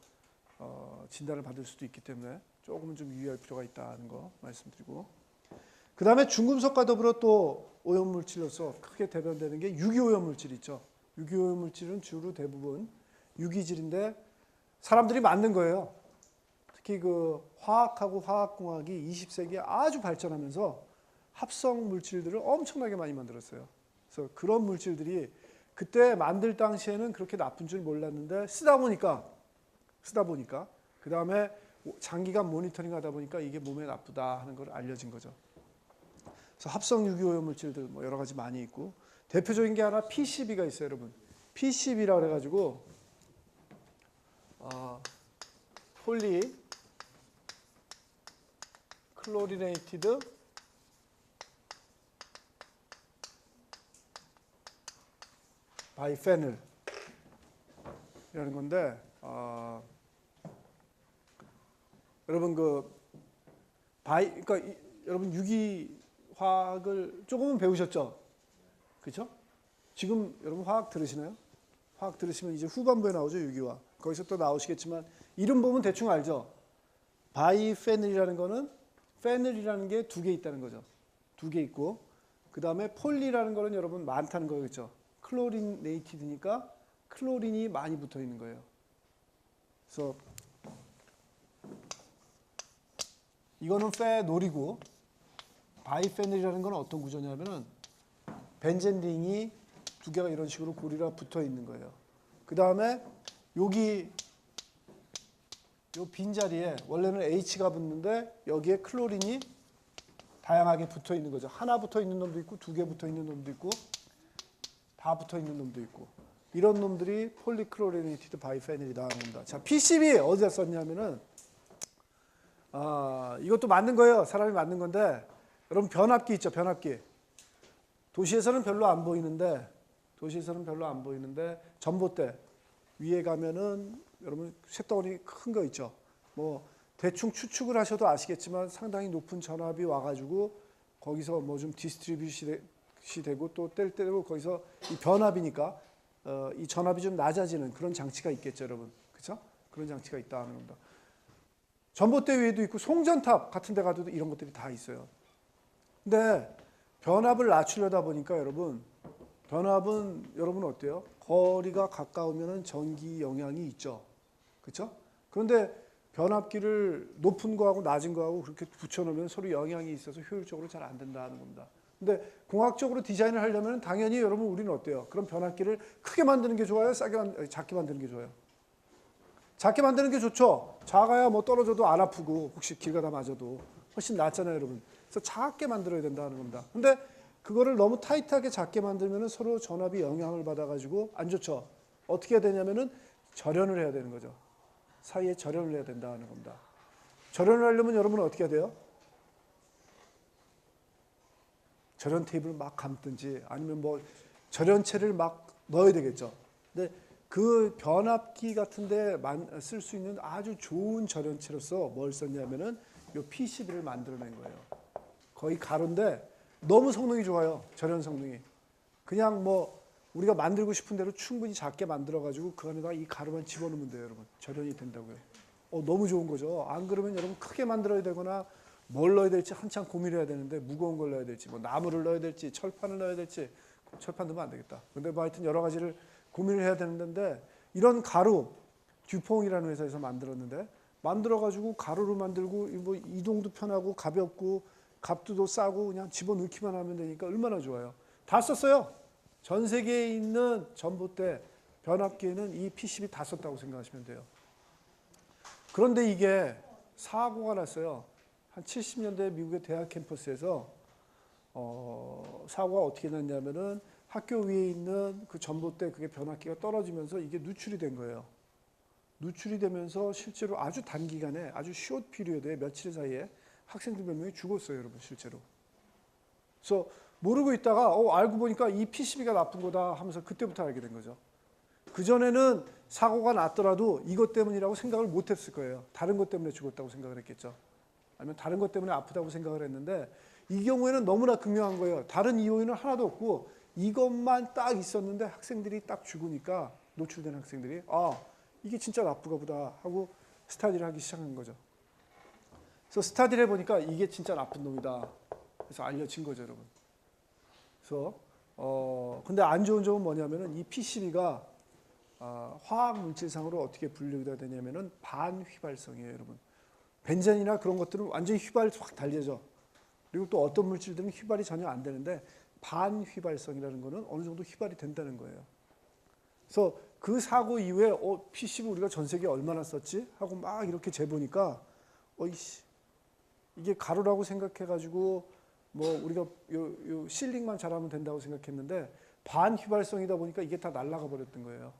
진단을 받을 수도 있기 때문에 조금은 좀 유의할 필요가 있다는 거 말씀드리고, 그 다음에 중금속과 더불어 또 오염물질로서 크게 대변되는 게 유기오염물질 있죠. 유기오염물질은 주로 대부분 유기질인데 사람들이 만든 거예요. 특히 그 화학하고 화학공학이 20세기에 아주 발전하면서 합성 물질들을 엄청나게 많이 만들었어요. 그래서 그런 물질들이 그때 만들 당시에는 그렇게 나쁜 줄 몰랐는데 쓰다 보니까 그 다음에 장기간 모니터링 하다 보니까 이게 몸에 나쁘다 하는 걸 알려진 거죠. 그래서 합성 유기오염 물질들 뭐 여러 가지 많이 있고, 대표적인 게 하나 PCB가 있어요, 여러분. PCB라 그래가지고 폴리 클로리네이티드 바이페놀이라는 건데, 여러분 그러니까 여러분 유기화학을 조금은 배우셨죠? 그렇죠? 지금 여러분 화학 들으시나요? 화학 들으시면 이제 후반부에 나오죠, 유기화. 거기서 또 나오시겠지만 이름 보면 대충 알죠? 바이페놀이라는 거는 페놀이라는 게 두 개 있다는 거죠. 두 개 있고, 그 다음에 폴리라는 거는 여러분 많다는 거겠죠. 클로리네이티드니까 클로린이 많이 붙어 있는 거예요. 그래서 이거는 페놀이고, 바이페놀이라는 건 어떤 구조냐면은 벤젠 링이 두 개가 이런 식으로 고리가 붙어 있는 거예요. 그 다음에 여기 요 빈자리에 원래는 H가 붙는데 여기에 클로린이 다양하게 붙어 있는 거죠. 하나 붙어 있는 놈도 있고 두 개 붙어 있는 놈도 있고 다 붙어 있는 놈도 있고, 이런 놈들이 폴리클로리네이티드 바이페놀이다 하는 겁니다. 자, PCB 어디다 썼냐면은 이것도 만든 거예요. 사람이 만든 건데, 여러분 변압기 있죠, 변압기. 도시에서는 별로 안 보이는데 전봇대 위에 가면은 여러분 쇳덩어리 큰 거 있죠. 뭐 대충 추측을 하셔도 아시겠지만 상당히 높은 전압이 와가지고 거기서 뭐 좀 디스트리뷰시 되고 또 뗄 때고 거기서 이 변압이니까 이 전압이 좀 낮아지는 그런 장치가 있겠죠, 여러분. 그렇죠? 그런 장치가 있다는 겁니다. 전봇대 위에도 있고 송전탑 같은 데 가도 이런 것들이 다 있어요. 근데 변압을 낮추려다 보니까 변압은 여러분 어때요? 거리가 가까우면 전기 영향이 있죠. 그렇죠? 그런데 변압기를 높은 거하고 낮은 거하고 그렇게 붙여놓으면 서로 영향이 있어서 효율적으로 잘 안 된다는 겁니다. 근데 공학적으로 디자인을 하려면 당연히 여러분 우리는 어때요? 그럼 변압기를 크게 만드는 게 좋아요? 작게 만드는 게 좋아요? 작게 만드는 게 좋죠. 작아야 뭐 떨어져도 안 아프고 혹시 길 가다 맞아도 훨씬 낫잖아요, 여러분. 그래서 작게 만들어야 된다는 겁니다. 근데 그거를 너무 타이트하게 작게 만들면 서로 전압이 영향을 받아가지고 안 좋죠. 어떻게 해야 되냐면은 절연을 해야 되는 거죠. 사이에 절연을 해야 된다는 겁니다. 절연을 하려면 여러분은 어떻게 해야 돼요? 절연 테이프를 막 감든지 아니면 뭐 절연체를 막 넣어야 되겠죠. 근데 그 변압기 같은데 쓸 수 있는 아주 좋은 절연체로서 뭘 썼냐면은 요 PCB를 만들어낸 거예요. 거의 가루인데 너무 성능이 좋아요. 절연 성능이. 그냥 뭐 우리가 만들고 싶은 대로 충분히 작게 만들어가지고 그 안에다 이 가루만 집어넣으면 돼요, 여러분. 절연이 된다고요. 너무 좋은 거죠. 안 그러면 여러분 크게 만들어야 되거나 뭘 넣어야 될지 한참 고민해야 되는데 무거운 걸 넣어야 될지 뭐 나무를 넣어야 될지 철판을 넣어야 될지 철판 넣으면 안 되겠다. 근데 뭐 하여튼 여러 가지를 고민을 해야 되는데 이런 가루 듀퐁이라는 회사에서 만들었는데 만들어가지고 가루로 만들고 뭐 이동도 편하고 가볍고 값도 싸고 그냥 집어넣기만 하면 되니까 얼마나 좋아요. 다 썼어요. 전 세계에 있는 전봇대 변압기에는 이 PCB 다 썼다고 생각하시면 돼요. 그런데 이게 사고가 났어요. 한 70년대 미국의 대학 캠퍼스에서 사고가 어떻게 났냐면은 학교 위에 있는 그 전봇대 그게 변압기가 떨어지면서 이게 누출이 된 거예요. 누출이 되면서 실제로 아주 단기간에 아주 숏 피리어드에 며칠 사이에 학생들 몇 명이 죽었어요, 여러분, 실제로. 그래서 모르고 있다가 알고 보니까 이 PCB가 나쁜 거다 하면서 그때부터 알게 된 거죠. 그전에는 사고가 났더라도 이것 때문이라고 생각을 못 했을 거예요. 다른 것 때문에 죽었다고 생각을 했겠죠. 아니면 다른 것 때문에 아프다고 생각을 했는데 이 경우에는 너무나 극명한 거예요. 다른 이유는 하나도 없고 이것만 딱 있었는데 학생들이 딱 죽으니까 노출된 학생들이 이게 진짜 나쁘가 보다 하고 스타디를 하기 시작한 거죠. 그래서 스타디를 해보니까 이게 진짜 나쁜 놈이다. 그래서 알려진 거죠, 여러분. 그래서 근데 안 좋은 점은 뭐냐면은 이 PCB가 화학 물질상으로 어떻게 분류가 되냐면은 반휘발성이에요, 여러분. 벤젠이나 그런 것들은 완전히 휘발이 확 달려져. 그리고 또 어떤 물질들은 휘발이 전혀 안 되는데 반휘발성이라는 거는 어느 정도 휘발이 된다는 거예요. 그래서 그 사고 이후에 PCB 우리가 전 세계에 얼마나 썼지? 하고 막 이렇게 재보니까 이게 가루라고 생각해가지고 뭐 우리가 요 실링만 잘하면 된다고 생각했는데 반휘발성이다 보니까 이게 다 날아가 버렸던 거예요.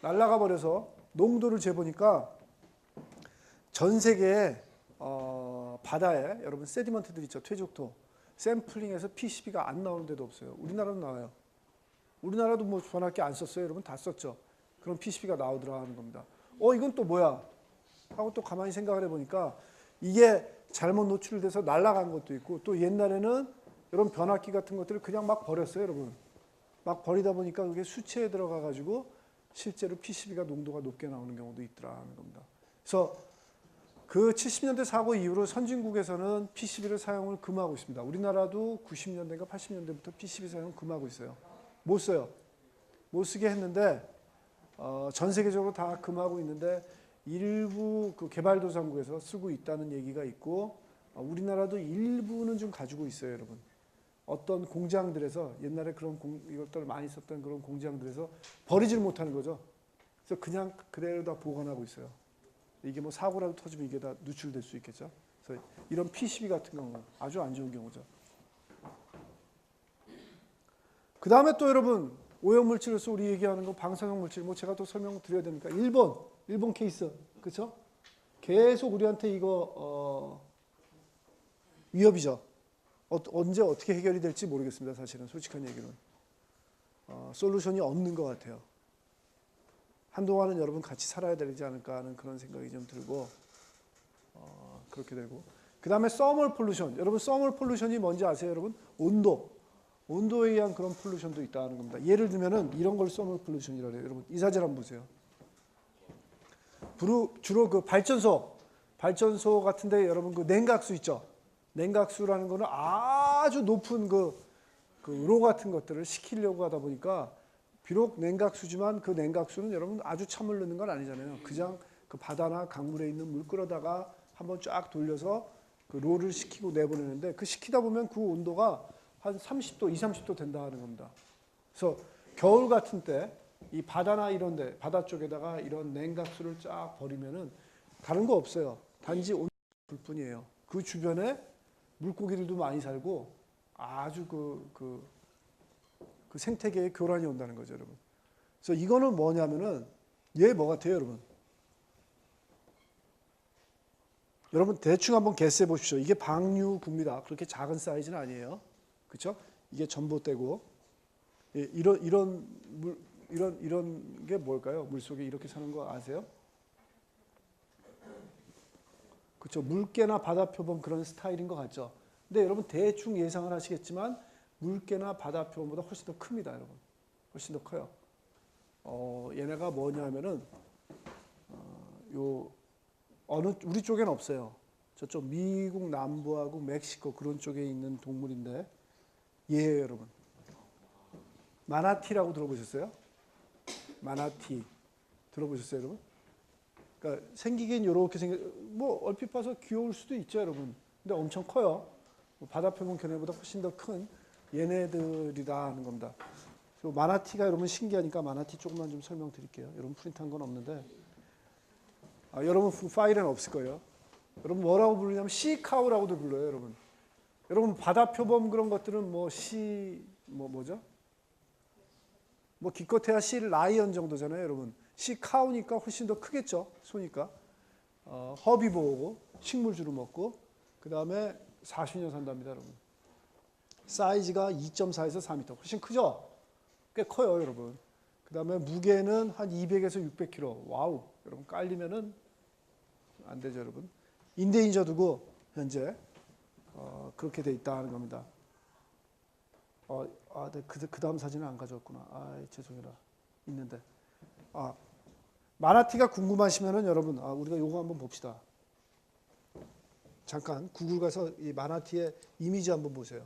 날아가 버려서 농도를 재보니까 전 세계에 바다에 여러분 세디먼트들 있죠. 퇴적토. 샘플링해서 PCB가 안 나오는 데도 없어요. 우리나라도 나와요. 우리나라도 뭐 전학기 안 썼어요. 여러분 다 썼죠. 그럼 PCB가 나오더라 하는 겁니다. 이건 또 뭐야? 하고 또 가만히 생각을 해보니까 이게 잘못 노출돼서 날아간 것도 있고 또 옛날에는 이런 변압기 같은 것들을 그냥 막 버렸어요. 여러분. 막 버리다 보니까 그게 수체에 들어가가지고 실제로 PCB가 농도가 높게 나오는 경우도 있더라 하는 겁니다. 그래서 그 70년대 사고 이후로 선진국에서는 PCB를 사용을 금하고 있습니다. 우리나라도 90년대인가 80년대부터 PCB 사용 금하고 있어요. 못 써요. 못 쓰게 했는데 전 세계적으로 다 금하고 있는데 일부 그 개발도상국에서 쓰고 있다는 얘기가 있고 우리나라도 일부는 좀 가지고 있어요, 여러분. 어떤 공장들에서 옛날에 그런 이것들을 많이 썼던 그런 공장들에서 버리지를 못하는 거죠. 그래서 그냥 그대로 다 보관하고 있어요. 이게 뭐 사고라도 터지면 이게 다 누출될 수 있겠죠. 그래서 이런 PCB 같은 경우 아주 안 좋은 경우죠. 그 다음에 또 여러분 오염물질로서 우리 얘기하는 거 방사능 물질 뭐 제가 또 설명드려야 되니까 일본 케이스 그렇죠? 계속 우리한테 이거 위협이죠. 언제 어떻게 해결이 될지 모르겠습니다. 사실은 솔직한 얘기는 솔루션이 없는 것 같아요. 한동안은 여러분 같이 살아야 되지 않을까 하는 그런 생각이 좀 들고 그렇게 되고 그 다음에 서멀 폴루션. 여러분 서멀 폴루션이 뭔지 아세요? 여러분 온도에 의한 그런 폴루션도 있다는 겁니다. 예를 들면은 이런 걸 서멀 폴루션이라고 해요. 여러분 이 사진 한번 보세요. 주로 그 발전소 같은데 여러분 그 냉각수 있죠. 냉각수라는 거는 아주 높은 로 같은 것들을 식히려고 하다 보니까 비록 냉각수지만 그 냉각수는 여러분 아주 찬물 넣는 건 아니잖아요. 그냥 그 바다나 강물에 있는 물 끌어다가 한번 쫙 돌려서 그 로를 식히고 내보내는데 그 식히다 보면 그 온도가 한 30도, 20, 30도 된다 하는 겁니다. 그래서 겨울 같은 때 이 바다나 이런 데, 바다 쪽에다가 이런 냉각수를 쫙 버리면은 다른 거 없어요. 단지 온도일 뿐이에요. 그 주변에 물고기들도 많이 살고 아주 그 생태계에 교란이 온다는 거죠, 여러분. 그래서 이거는 뭐냐면은 얘 뭐 같아요, 여러분? 여러분 대충 한번 게스해 보십시오. 이게 방류구입니다. 그렇게 작은 사이즈는 아니에요. 그렇죠? 이게 전봇대고 이런 게 뭘까요? 물속에 이렇게 사는 거 아세요? 그렇죠. 물개나 바다표범 그런 스타일인 것 같죠. 근데 여러분 대충 예상을 하시겠지만 물개나 바다표범보다 훨씬 더 큽니다, 여러분. 훨씬 더 커요. 얘네가 뭐냐면은 우리 쪽에는 없어요. 저쪽 미국 남부하고 멕시코 그런 쪽에 있는 동물인데 얘예요, 여러분. 마나티라고 들어보셨어요? 마나티 들어보셨어요, 여러분? 그러니까 생기긴 이렇게 뭐 얼핏 봐서 귀여울 수도 있죠, 여러분. 근데 엄청 커요. 바다표범 걔네보다 훨씬 더 큰 얘네들이다 하는 겁니다. 마나티가 여러분 신기하니까 마나티 조금만 좀 설명드릴게요. 여러분 프린트한 건 없는데 여러분 파일에는 없을 거예요. 여러분 뭐라고 부르냐면 시카우라고도 불러요, 여러분. 여러분 바다표범 그런 것들은 뭐죠? 뭐 기껏해야 시 라이언 정도잖아요, 여러분. 시카우니까 훨씬 더 크겠죠, 소니까. 허비보호고 식물주로 먹고 그 다음에 40년 산답니다, 여러분. 사이즈가 2.4에서 4m. 훨씬 크죠? 꽤 커요, 여러분. 그 다음에 무게는 한 200에서 600kg. 와우. 여러분 깔리면은 안 되죠, 여러분. 인데인저드고 현재 그렇게 돼 있다는 겁니다. 네, 그 다음 사진은 안 가져왔구나. 죄송해라. 있는데. 마나티가 궁금하시면은 여러분, 우리가 요거 한번 봅시다. 잠깐 구글 가서 이 마나티의 이미지 한번 보세요.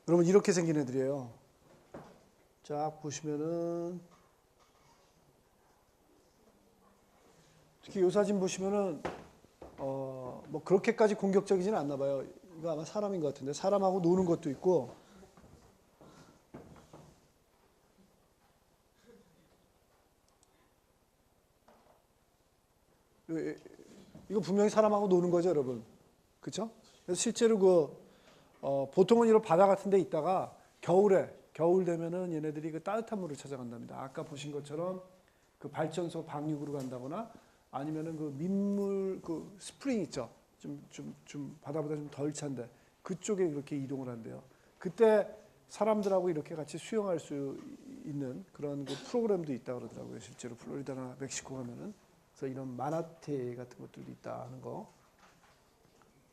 여러분 이렇게 생긴 애들이에요. 쫙 보시면은 특히 이 사진 보시면은 뭐 그렇게까지 공격적이지는 않나 봐요. 이거 아마 사람인 것 같은데 사람하고 노는 것도 있고 이거 분명히 사람하고 노는 거죠, 여러분. 그렇죠? 그래서 실제로 보통은 이런 바다 같은 데 있다가 겨울 되면은 얘네들이 그 따뜻한 물을 찾아간답니다. 아까 보신 것처럼 그 발전소 방육으로 간다거나 아니면은 그 민물 그 스프링 있죠. 좀 바다보다 좀 덜 찬데 그쪽에 그렇게 이동을 한대요. 그때 사람들하고 이렇게 같이 수영할 수 있는 그런 그 프로그램도 있다 그러더라고요. 실제로 플로리다나 멕시코 가면은 그래서 이런 마나테 같은 것들도 있다는 거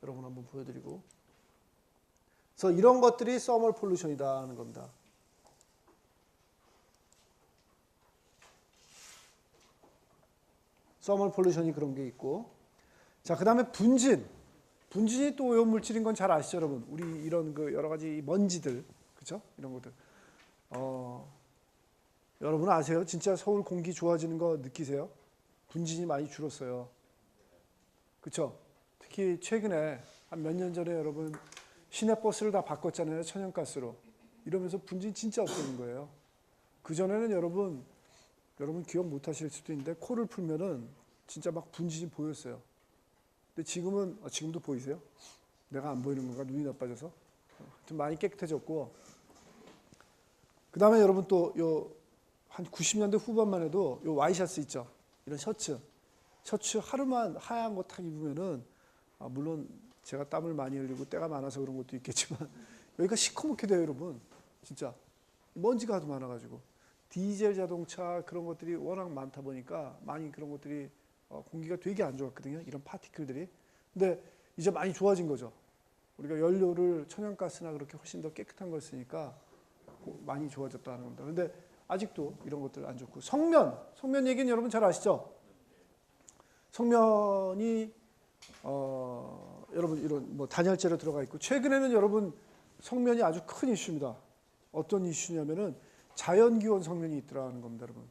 여러분 한번 보여드리고. 그래서 이런 것들이 서멀 폴루션이다 하는 겁니다. 서멀 폴루션이 그런 게 있고. 자, 그 다음에 분진이 또 오염물질인 건 잘 아시죠, 여러분? 우리 이런 그 여러 가지 먼지들, 그쵸? 이런 것들. 여러분 아세요? 진짜 서울 공기 좋아지는 거 느끼세요? 분진이 많이 줄었어요. 그쵸? 특히 최근에 한 몇 년 전에 여러분 시내버스를 다 바꿨잖아요. 천연가스로. 이러면서 분진 진짜 없어진 거예요. 그전에는 여러분 기억 못 하실 수도 있는데 코를 풀면은 진짜 막 분진이 보였어요. 근데 지금도 보이세요? 내가 안 보이는 건가? 눈이 나빠져서? 좀 많이 깨끗해졌고. 그 다음에 여러분 또 한 90년대 후반만 해도 요 와이셔츠 있죠? 이런 셔츠 하루만 하얀 거 딱 입으면은 물론 제가 땀을 많이 흘리고 때가 많아서 그런 것도 있겠지만 여기가 시커멓게 돼요, 여러분. 진짜 먼지가 하도 많아가지고 디젤 자동차 그런 것들이 워낙 많다 보니까 많이 그런 것들이 공기가 되게 안 좋았거든요. 이런 파티클들이. 근데 이제 많이 좋아진 거죠. 우리가 연료를 천연가스나 그렇게 훨씬 더 깨끗한 걸 쓰니까 많이 좋아졌다는 겁니다. 근데 아직도 이런 것들 안 좋고. 성면 얘기는 여러분 잘 아시죠? 성면이 여러분 이런 뭐 단열재로 들어가 있고 최근에는 여러분 성면이 아주 큰 이슈입니다. 어떤 이슈냐면은 자연기원 성면이 있더라는 겁니다, 여러분.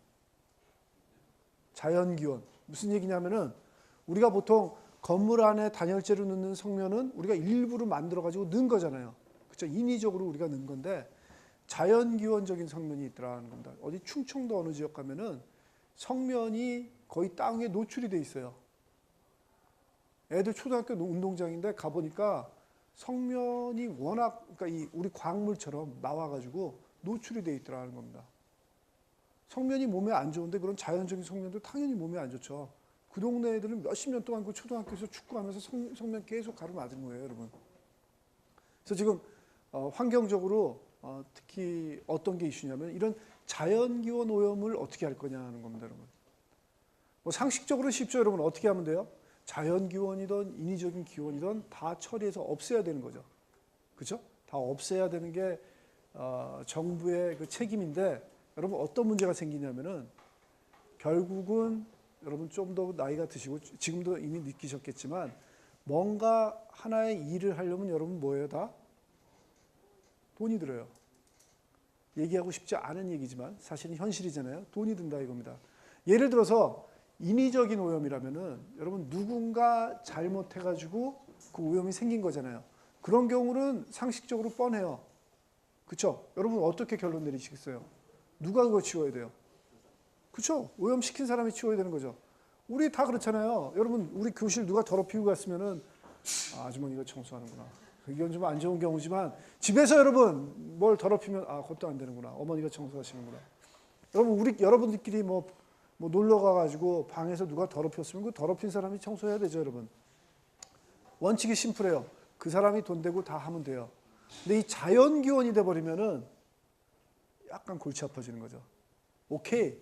자연기원 무슨 얘기냐면은 우리가 보통 건물 안에 단열재로 넣는 성면은 우리가 일부러 만들어 가지고 넣은 거잖아요. 그렇죠? 인위적으로 우리가 넣은 건데 자연기원적인 성면이 있더라는 겁니다. 어디 충청도 어느 지역 가면은 성면이 거의 땅에 노출이 돼 있어요. 애들 초등학교 운동장인데 가보니까 성면이 워낙 그러니까 우리 광물처럼 나와가지고 노출이 돼 있더라는 겁니다. 성면이 몸에 안 좋은데 그런 자연적인 성면도 당연히 몸에 안 좋죠. 그 동네 애들은 몇십 년 동안 그 초등학교에서 축구하면서 성면 계속 가루맞은 거예요, 여러분. 그래서 지금 환경적으로 특히 어떤 게 이슈냐면 이런 자연기원 오염을 어떻게 할 거냐 하는 겁니다, 여러분. 뭐 상식적으로 쉽죠, 여러분. 어떻게 하면 돼요? 자연기원이든 인위적인 기원이든 다 처리해서 없애야 되는 거죠. 그렇죠? 다 없애야 되는 게 정부의 그 책임인데 여러분 어떤 문제가 생기냐면은 결국은 여러분 좀 더 나이가 드시고 지금도 이미 느끼셨겠지만 뭔가 하나의 일을 하려면 여러분 뭐예요? 다 돈이 들어요. 얘기하고 싶지 않은 얘기지만 사실은 현실이잖아요. 돈이 든다 이겁니다. 예를 들어서 인위적인 오염이라면은 여러분 누군가 잘못해가지고 그 오염이 생긴 거잖아요. 그런 경우는 상식적으로 뻔해요. 그렇죠? 여러분 어떻게 결론 내리시겠어요? 누가 그거 치워야 돼요? 그렇죠? 오염시킨 사람이 치워야 되는 거죠. 우리 다 그렇잖아요. 여러분 우리 교실 누가 더럽히고 갔으면은 아주머니가 청소하는구나. 이건 좀 안 좋은 경우지만 집에서 여러분 뭘 더럽히면 그것도 안 되는구나. 어머니가 청소하시는구나. 여러분 여러분들끼리 뭐 놀러 가가지고 방에서 누가 더럽혔으면 그 더럽힌 사람이 청소해야 되죠, 여러분. 원칙이 심플해요. 그 사람이 돈 대고 다 하면 돼요. 근데 이 자연기원이 돼버리면은 약간 골치 아파지는 거죠. 오케이.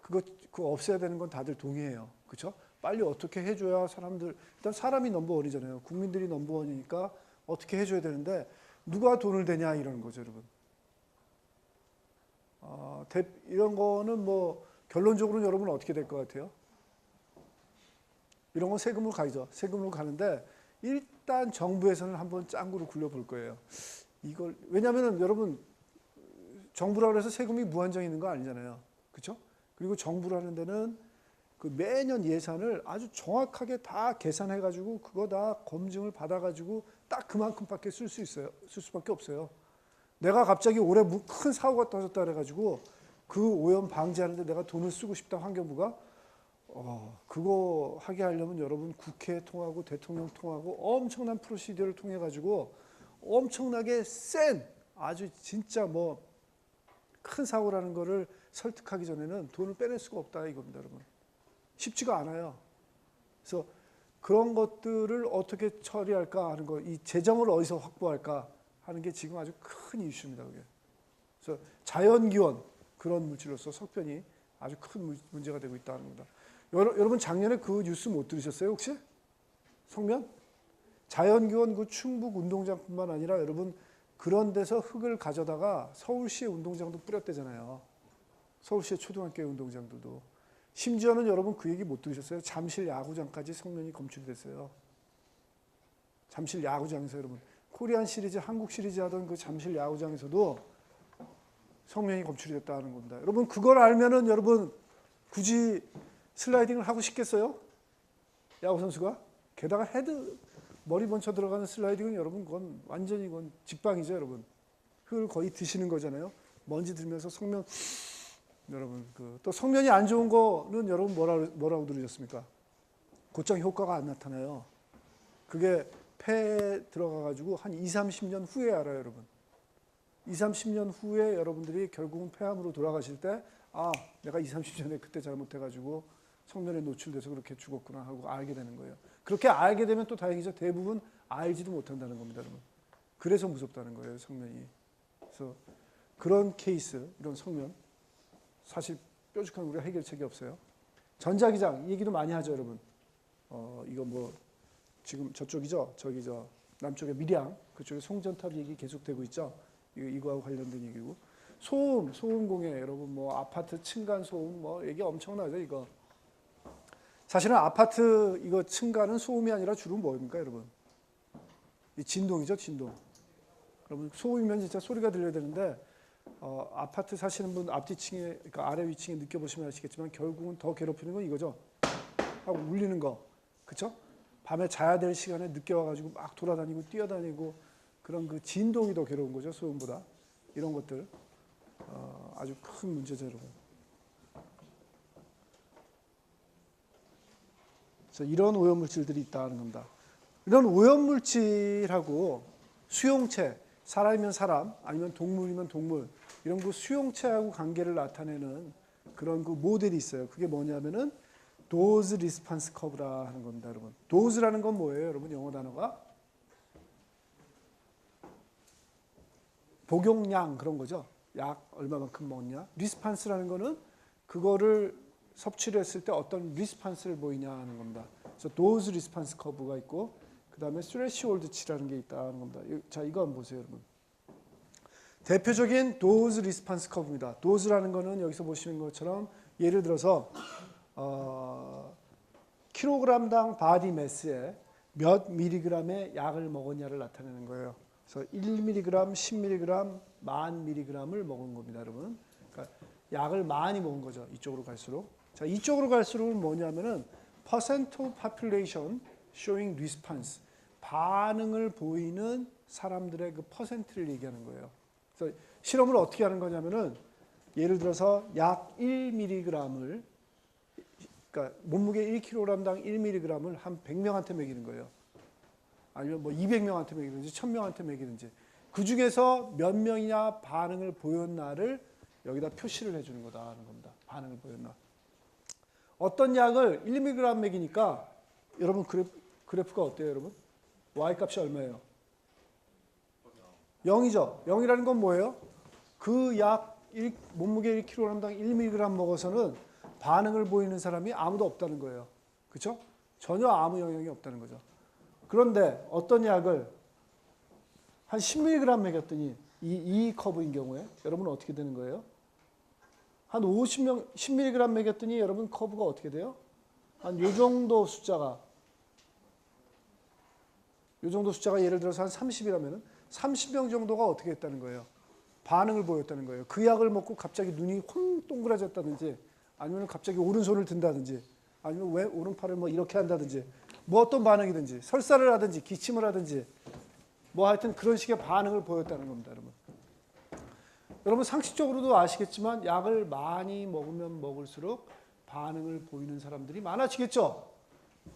그거 없애야 되는 건 다들 동의해요. 그렇죠? 빨리 어떻게 해줘야 사람들, 일단 사람이 넘버원이잖아요. 국민들이 넘버원이니까 어떻게 해줘야 되는데 누가 돈을 대냐 이러는 거죠, 여러분. 이런 거는 뭐 결론적으로는 여러분 어떻게 될 것 같아요? 이런 건 세금으로 가죠. 세금으로 가는데 일단 정부에서는 한번 짱구로 굴려볼 거예요. 왜냐하면 여러분 정부라 그래서 세금이 무한정 있는 거 아니잖아요. 그렇죠? 그리고 정부라는 데는 그 매년 예산을 아주 정확하게 다 계산해가지고 그거 다 검증을 받아가지고 딱 그만큼밖에 쓸 수밖에 없어요. 내가 갑자기 올해 큰 사고가 터졌다 그래가지고 그 오염 방지하는데 내가 돈을 쓰고 싶다 환경부가 그거 하게 하려면 여러분 국회 통하고 대통령 통하고 엄청난 프로시저를 통해 가지고 엄청나게 센 아주 진짜 뭐 큰 사고라는 거를 설득하기 전에는 돈을 빼낼 수가 없다 이겁니다, 여러분. 쉽지가 않아요. 그래서 그런 것들을 어떻게 처리할까 하는 거, 이 재정을 어디서 확보할까 하는 게 지금 아주 큰 이슈입니다, 그게. 그래서 자연기원 그런 물질로서 석변이 아주 큰 문제가 되고 있다는 겁니다. 여러분 작년에 그 뉴스 못 들으셨어요 혹시? 성면? 자연기원 그 충북 운동장뿐만 아니라 여러분 그런 데서 흙을 가져다가 서울시의 운동장도 뿌렸대잖아요. 서울시의 초등학교의 운동장들도. 심지어는 여러분 그 얘기 못 들으셨어요? 잠실 야구장까지 성면이 검출이 됐어요. 잠실 야구장에서 여러분 코리안 시리즈, 한국 시리즈 하던 그 잠실 야구장에서도 성면이 검출이 됐다는 겁니다. 여러분 그걸 알면은 여러분 굳이 슬라이딩을 하고 싶겠어요? 야구 선수가? 게다가 헤드 머리 번쳐 들어가는 슬라이딩은 여러분 그건 완전히 직방이죠, 여러분. 흙을 거의 드시는 거잖아요. 먼지 들면서 성면 여러분 또 성면이 안 좋은 거는 여러분 뭐라고 들으셨습니까? 곧장 효과가 안 나타나요. 그게 폐에 들어가 가지고 한 2, 30년 후에 알아요, 여러분. 2, 30년 후에 여러분들이 결국은 폐암으로 돌아가실 때 내가 2, 30년에 그때 잘못해가지고 성면에 노출돼서 그렇게 죽었구나 하고 알게 되는 거예요. 그렇게 알게 되면 또 다행이죠. 대부분 알지도 못한다는 겁니다, 여러분. 그래서 무섭다는 거예요, 성면이. 그래서 그런 케이스, 이런 성면 사실 뾰족한 우리가 해결책이 없어요. 전자기장 이 얘기도 많이 하죠, 여러분. 이거 뭐 지금 저쪽이죠, 남쪽에 밀양 그쪽에 송전탑 얘기 계속되고 있죠. 이거하고 관련된 얘기고 소음공해 여러분 뭐 아파트 층간 소음 뭐 얘기 엄청나죠 이거. 사실은 아파트 이거 층간은 소음이 아니라 주로 뭐입니까 여러분? 이 진동이죠, 진동. 여러분 소음이면 진짜 소리가 들려야 되는데 아파트 사시는 분 앞뒤층에 그러니까 아래 위층에 느껴보시면 아시겠지만 결국은 더 괴롭히는 건 이거죠. 하고 울리는 거, 그렇죠? 밤에 자야 될 시간에 늦게 와가지고 막 돌아다니고 뛰어다니고 그런 그 진동이 더 괴로운 거죠, 소음보다. 이런 것들 아주 큰 문제죠, 여러분. 그래서 이런 오염물질들이 있다는 겁니다. 이런 오염물질하고 수용체, 사람이면 사람, 아니면 동물이면 동물, 이런 그 수용체하고 관계를 나타내는 그런 그 모델이 있어요. 그게 뭐냐면은 도즈 리스판스 커브라 하는 겁니다, 여러분. 도즈라는 건 뭐예요, 여러분? 영어 단어가 복용량 그런 거죠. 약 얼마만큼 먹냐. 리스판스라는 거는 그거를 섭취를 했을 때 어떤 리스판스를 보이냐 하는 겁니다. 그래서 도즈 리스판스 커브가 있고 그 다음에 스레시홀드치라는 게 있다는 겁니다. 자, 이거 한번 보세요, 여러분. 대표적인 도즈 리스판스 커브입니다. 도즈라는 거는 여기서 보시는 것처럼 예를 들어서 킬로그램당 바디 매스에 몇 미리그램의 약을 먹었냐를 나타내는 거예요. 그래서 1mg, 10mg, 10,000mg을 먹은 겁니다, 여러분. 그러니까 약을 많이 먹은 거죠. 이쪽으로 갈수록. 자, 이쪽으로 갈수록은 뭐냐면은 percent of population showing response. 반응을 보이는 사람들의 그 퍼센트를 얘기하는 거예요. 그래서 실험을 어떻게 하는 거냐면은 예를 들어서 약 1mg을 그러니까 몸무게 1kg당 1mg을 한 100명한테 먹이는 거예요. 아니면 뭐 200명한테 먹이든지 1000명한테 먹이든지 그 중에서 몇 명이냐 반응을 보였나를 여기다 표시를 해주는 거다 하는 겁니다. 반응을 보였나. 어떤 약을 1mg 먹이니까 여러분 그래프가 어때요, 여러분? y 값이 얼마예요? 0이죠. 0이라는 건 뭐예요? 그 약 몸무게 1kg당 1mg 먹어서는 반응을 보이는 사람이 아무도 없다는 거예요. 그렇죠? 전혀 아무 영향이 없다는 거죠. 그런데 어떤 약을 한 10mg 먹였더니 이 커브인 경우에 여러분은 어떻게 되는 거예요? 한 10mg 먹였더니 여러분 커브가 어떻게 돼요? 한 요 정도 숫자가 예를 들어서 한 30이라면 30명 정도가 어떻게 했다는 거예요? 반응을 보였다는 거예요. 그 약을 먹고 갑자기 눈이 확 동그라졌다든지 아니면 갑자기 오른손을 든다든지 아니면 왜 오른팔을 뭐 이렇게 한다든지 뭐 어떤 반응이든지 설사를 하든지 기침을 하든지 뭐 하여튼 그런 식의 반응을 보였다는 겁니다, 여러분. 여러분 상식적으로도 아시겠지만 약을 많이 먹으면 먹을수록 반응을 보이는 사람들이 많아지겠죠.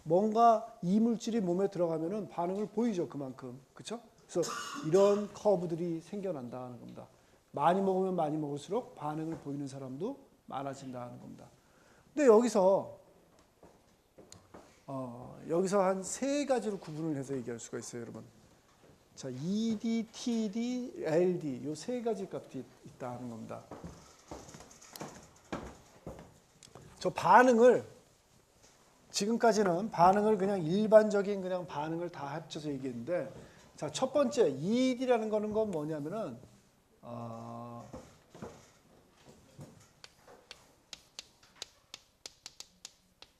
뭔가 이물질이 몸에 들어가면은 반응을 보이죠, 그만큼. 그렇죠? 그래서 이런 커브들이 생겨난다는 겁니다. 많이 먹으면 많이 먹을수록 반응을 보이는 사람도 많아진다는 겁니다. 근데 여기서 한 세 가지로 구분을 해서 얘기할 수가 있어요, 여러분. 자, ED, TD, LD 이 세 가지 값이 있다는 겁니다. 저 반응을 지금까지는 반응을 그냥 일반적인 그냥 반응을 다 합쳐서 얘기했는데, 자, 첫 번째 ED라는 거는 건 뭐냐면은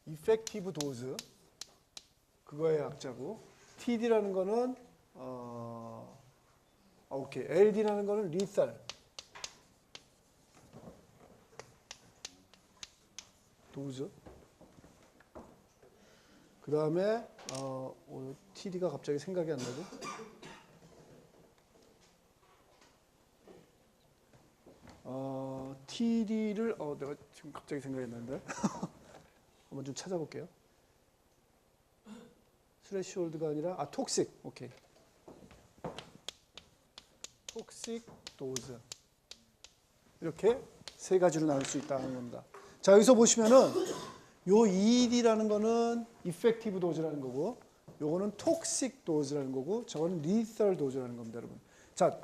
effective dose 그거의 약자고, TD라는 거는 오케이, LD라는 거는 lethal dose. 그 다음에 TD가 갑자기 생각이 안 나죠? TD를 내가 지금 갑자기 생각이 났는데 한번 좀 찾아볼게요. 스레시홀드가 아니라 톡식. 오케이. 톡식 도즈. 이렇게 세 가지로 나눌 수 있다는 겁니다. 자, 여기서 보시면은 요 ED라는 거는 effective dose라는 거고, 요거는 toxic dose라는 거고, 저거는 lethal dose라는 겁니다, 여러분. 자,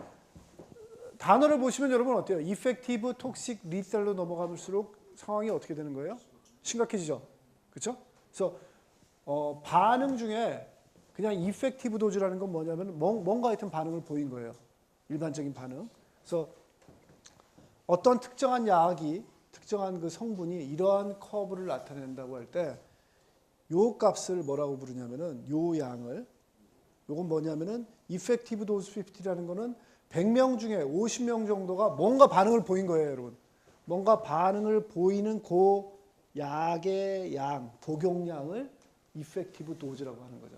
단어를 보시면 여러분 어때요? effective, toxic, lethal로 넘어갈수록 상황이 어떻게 되는 거예요? 심각해지죠. 그렇죠? 그래서 반응 중에 그냥 effective dose라는 건 뭐냐면 뭔가 하여튼 반응을 보인 거예요. 일반적인 반응. 그래서 어떤 특정한 약이 특정한 그 성분이 이러한 커브를 나타낸다고 할 때 요 값을 뭐라고 부르냐면은 요 양을 요건 뭐냐면은 effective dose 50라는 거는 100명 중에 50명 정도가 뭔가 반응을 보인 거예요, 여러분. 뭔가 반응을 보이는 그 약의 양, 복용량을 effective dose라고 하는 거죠.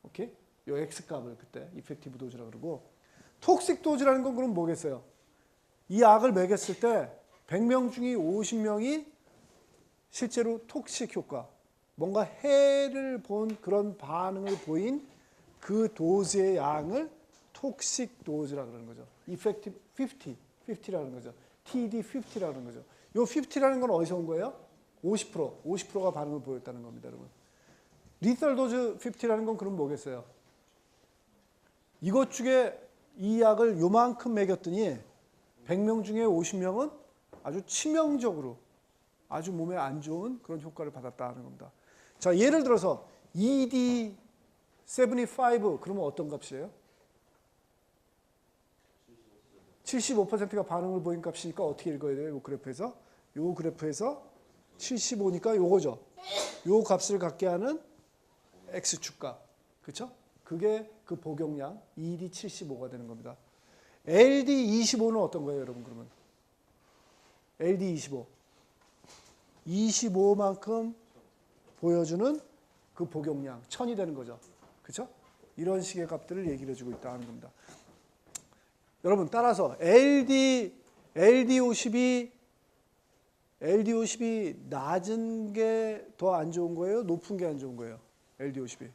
오케이? 요 X 값을 그때 effective dose라고 그러고, toxic dose라는 건 그럼 뭐겠어요? 이 약을 먹였을 때 100명 중에 50명이 실제로 톡식 효과, 뭔가 해를 본 그런 반응을 보인 그 도즈의 양을 톡식 도즈라고 그러는 거죠. effective 50라는 거죠. TD 50라는 거죠. 요 50라는 건 어디서 온 거예요? 50%가 반응을 보였다는 겁니다, 여러분. lethal dose 50라는 건 그럼 뭐겠어요? 이것 중에 이 약을 요만큼 먹였더니 100명 중에 50명은 아주 치명적으로 아주 몸에 안 좋은 그런 효과를 받았다는 겁니다. 자, 예를 들어서 ED75 그러면 어떤 값이에요? 75%가 반응을 보인 값이니까 어떻게 읽어야 돼요? 이 그래프에서? 이 그래프에서 75니까 요거죠. 요 값을 갖게 하는 X축값. 그렇죠? 그게 그 복용량 ED75가 되는 겁니다. LD25는 어떤 거예요, 여러분? 그러면 LD25 25만큼 보여주는 그 복용량 1000이 되는 거죠. 그렇죠? 이런 식의 값들을 얘기를 해주고 있다는 겁니다. 여러분 따라서 LD50이 낮은 게 더 안 좋은 거예요? 높은 게 안 좋은 거예요? LD50이.